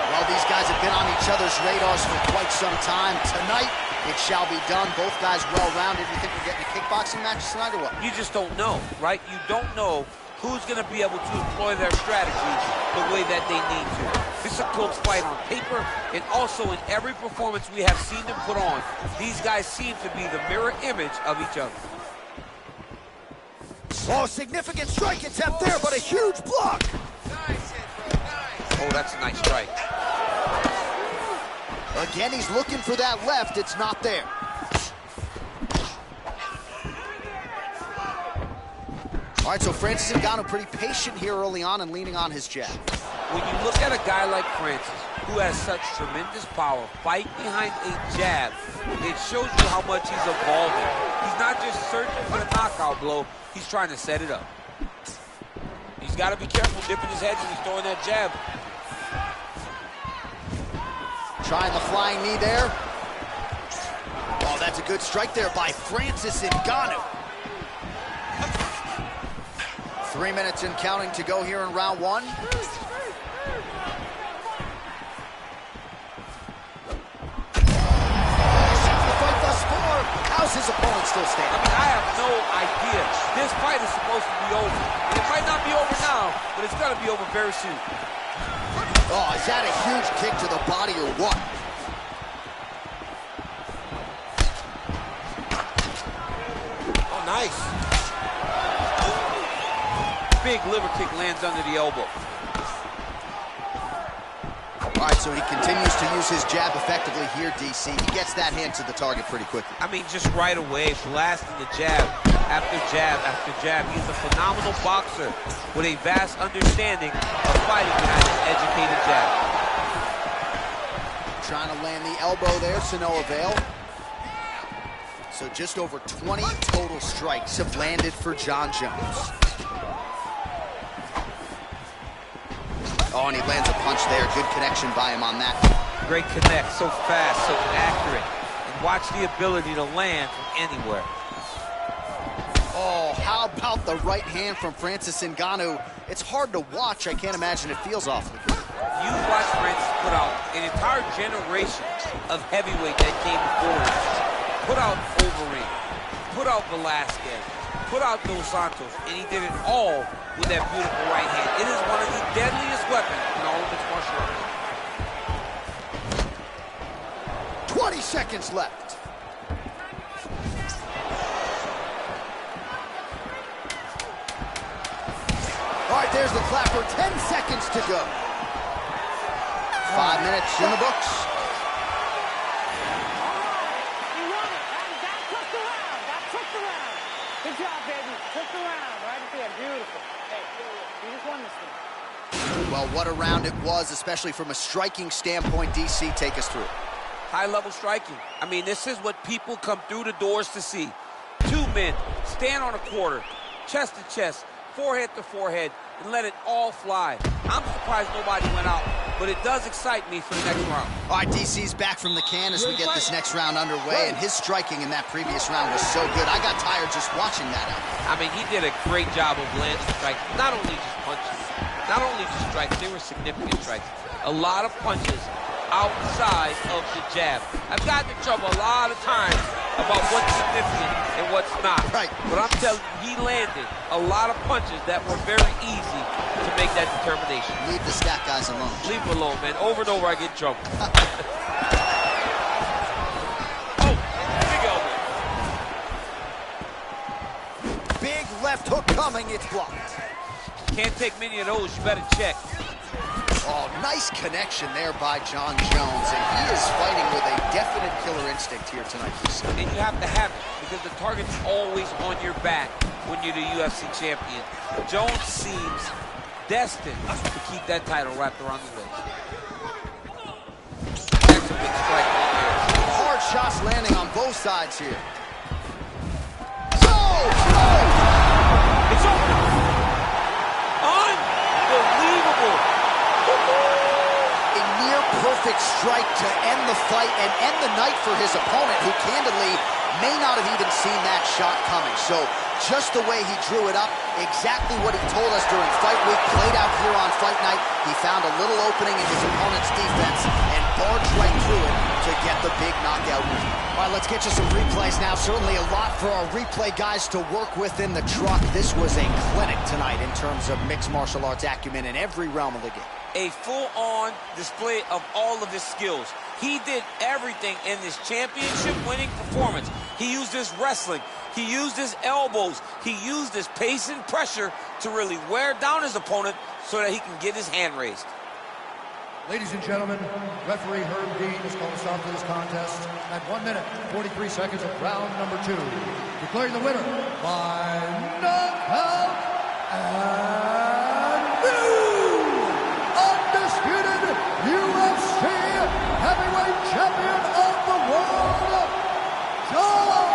Speaker 1: Well, these guys have been on each other's radars for quite some time. Tonight, it shall be done. Both guys well-rounded. You think we're getting a kickboxing match tonight or what?
Speaker 2: You just don't know, right? You don't know who's going to be able to employ their strategy the way that they need to. This is a close fight on paper, and also in every performance we have seen them put on, these guys seem to be the mirror image of each other.
Speaker 1: Oh, significant strike attempt there, but a huge block.
Speaker 2: Nice hit, bro. Nice. Oh, that's a nice strike.
Speaker 1: Again, he's looking for that left. It's not there. All right, so Francis Ngannou pretty patient here early on and leaning on his jab.
Speaker 2: When you look at a guy like Francis, who has such tremendous power, fight behind a jab, it shows you how much he's evolving. He's not just searching for the knockout blow, he's trying to set it up. He's got to be careful dipping his head when he's throwing that jab.
Speaker 1: Trying the flying knee there. Oh, that's a good strike there by Francis Ngannou. 3 minutes and counting to go here in round one. How's his opponent still standing?
Speaker 2: I mean, I have no idea. This fight is supposed to be over. And it might not be over now, but it's going to be over very soon.
Speaker 1: Oh, is that a huge kick to the body or what?
Speaker 2: Oh, nice. Big liver kick lands under the elbow.
Speaker 1: All right, so he continues to use his jab effectively here, DC. He gets that hand to the target pretty quickly.
Speaker 2: I mean, just right away, blasting the jab after jab after jab. He's a phenomenal boxer with a vast understanding of fighting behind his educated jab.
Speaker 1: Trying to land the elbow there to no avail. So just over 20 total strikes have landed for Jon Jones. Oh, and he lands a punch there. Good connection by him on that.
Speaker 2: Great connect, so fast, so accurate. And watch the ability to land from anywhere.
Speaker 1: Oh, how about the right hand from Francis Ngannou? It's hard to watch. I can't imagine it feels awfully good.
Speaker 2: You watch Francis put out an entire generation of heavyweight that came before him. Put out Overeem, put out Velasquez, put out Dos Santos, and he did it all with that beautiful right hand. It is one of the deadliest weapons in all of mixed martial arts.
Speaker 1: 20 seconds left. All right, there's the clapper. 10 seconds to go. 5 minutes in the books.
Speaker 6: You won it. That took the round. That took the round. Good job, baby. Took the round right there. Beautiful. Hey, you just won this thing.
Speaker 1: Well, what a round it was, especially from a striking standpoint. DC, take us through.
Speaker 2: High-level striking. I mean, this is what people come through the doors to see. Two men stand on a quarter, chest to chest, forehead to forehead, and let it all fly. I'm surprised nobody went out, but it does excite me for the next round.
Speaker 1: All right, DC's back from the can as we get this next round underway, and his striking in that previous round was so good. I got tired just watching that out.
Speaker 2: I mean, he did a great job of landing strikes, not only just punches, not only just strikes, they were significant strikes. A lot of punches outside of the jab. I've gotten in trouble a lot of times about what's significant and what's not.
Speaker 1: Right.
Speaker 2: But I'm telling you, he landed a lot of punches that were very easy to make that determination.
Speaker 1: Leave the stat guys alone.
Speaker 2: Leave him alone, man. Over and over, I get in trouble. Oh, big elbow.
Speaker 1: Big left hook coming. It's blocked.
Speaker 2: Can't take many of those. You better check.
Speaker 1: Oh, nice connection there by Jon Jones, and he is fighting with a definite killer instinct here tonight.
Speaker 2: And you have to have it, because the target's always on your back when you're the UFC champion. Jones seems destined to keep that title wrapped around the waist. That's a big strike right there.
Speaker 1: Hard shots landing on both sides here. Oh!
Speaker 2: It's over. Unbelievable.
Speaker 1: A near-perfect strike to end the fight and end the night for his opponent, who candidly may not have even seen that shot coming. So just the way he drew it up, exactly what he told us during fight week, played out here on fight night. He found a little opening in his opponent's defense and barged right through it to get the big knockout win. All right, let's get you some replays now. Certainly a lot for our replay guys to work with in the truck. This was a clinic tonight in terms of mixed martial arts acumen in every realm of the game.
Speaker 2: a full-on display of all of his skills. He did everything in this championship-winning performance. He used his wrestling. He used his elbows. He used his pace and pressure to really wear down his opponent so that he can get his hand raised.
Speaker 3: Ladies and gentlemen, referee Herb Dean has called a stop to this contest at 1 minute, 43 seconds of round number 2. Declaring the winner by knockout and new undisputed UFC heavyweight champion of the world, Jon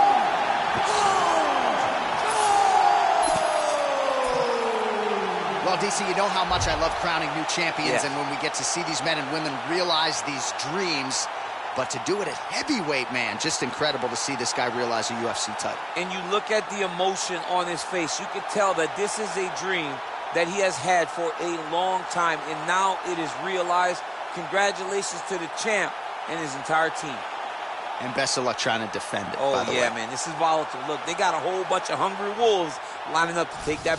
Speaker 3: Jones!
Speaker 1: Well, DC, you know how much I love crowning new champions,
Speaker 2: Yeah.
Speaker 1: and when we get to see these men and women realize these dreams, but to do it at heavyweight, man, just incredible to see this guy realize a UFC title.
Speaker 2: And you look at the emotion on his face, you can tell that this is a dream that he has had for a long time, and now it is realized. Congratulations to the champ and his entire team.
Speaker 1: And best of luck trying to defend it,
Speaker 2: Oh,
Speaker 1: by the
Speaker 2: yeah,
Speaker 1: way.
Speaker 2: man, this is volatile. Look, they got a whole bunch of hungry wolves lining up to take that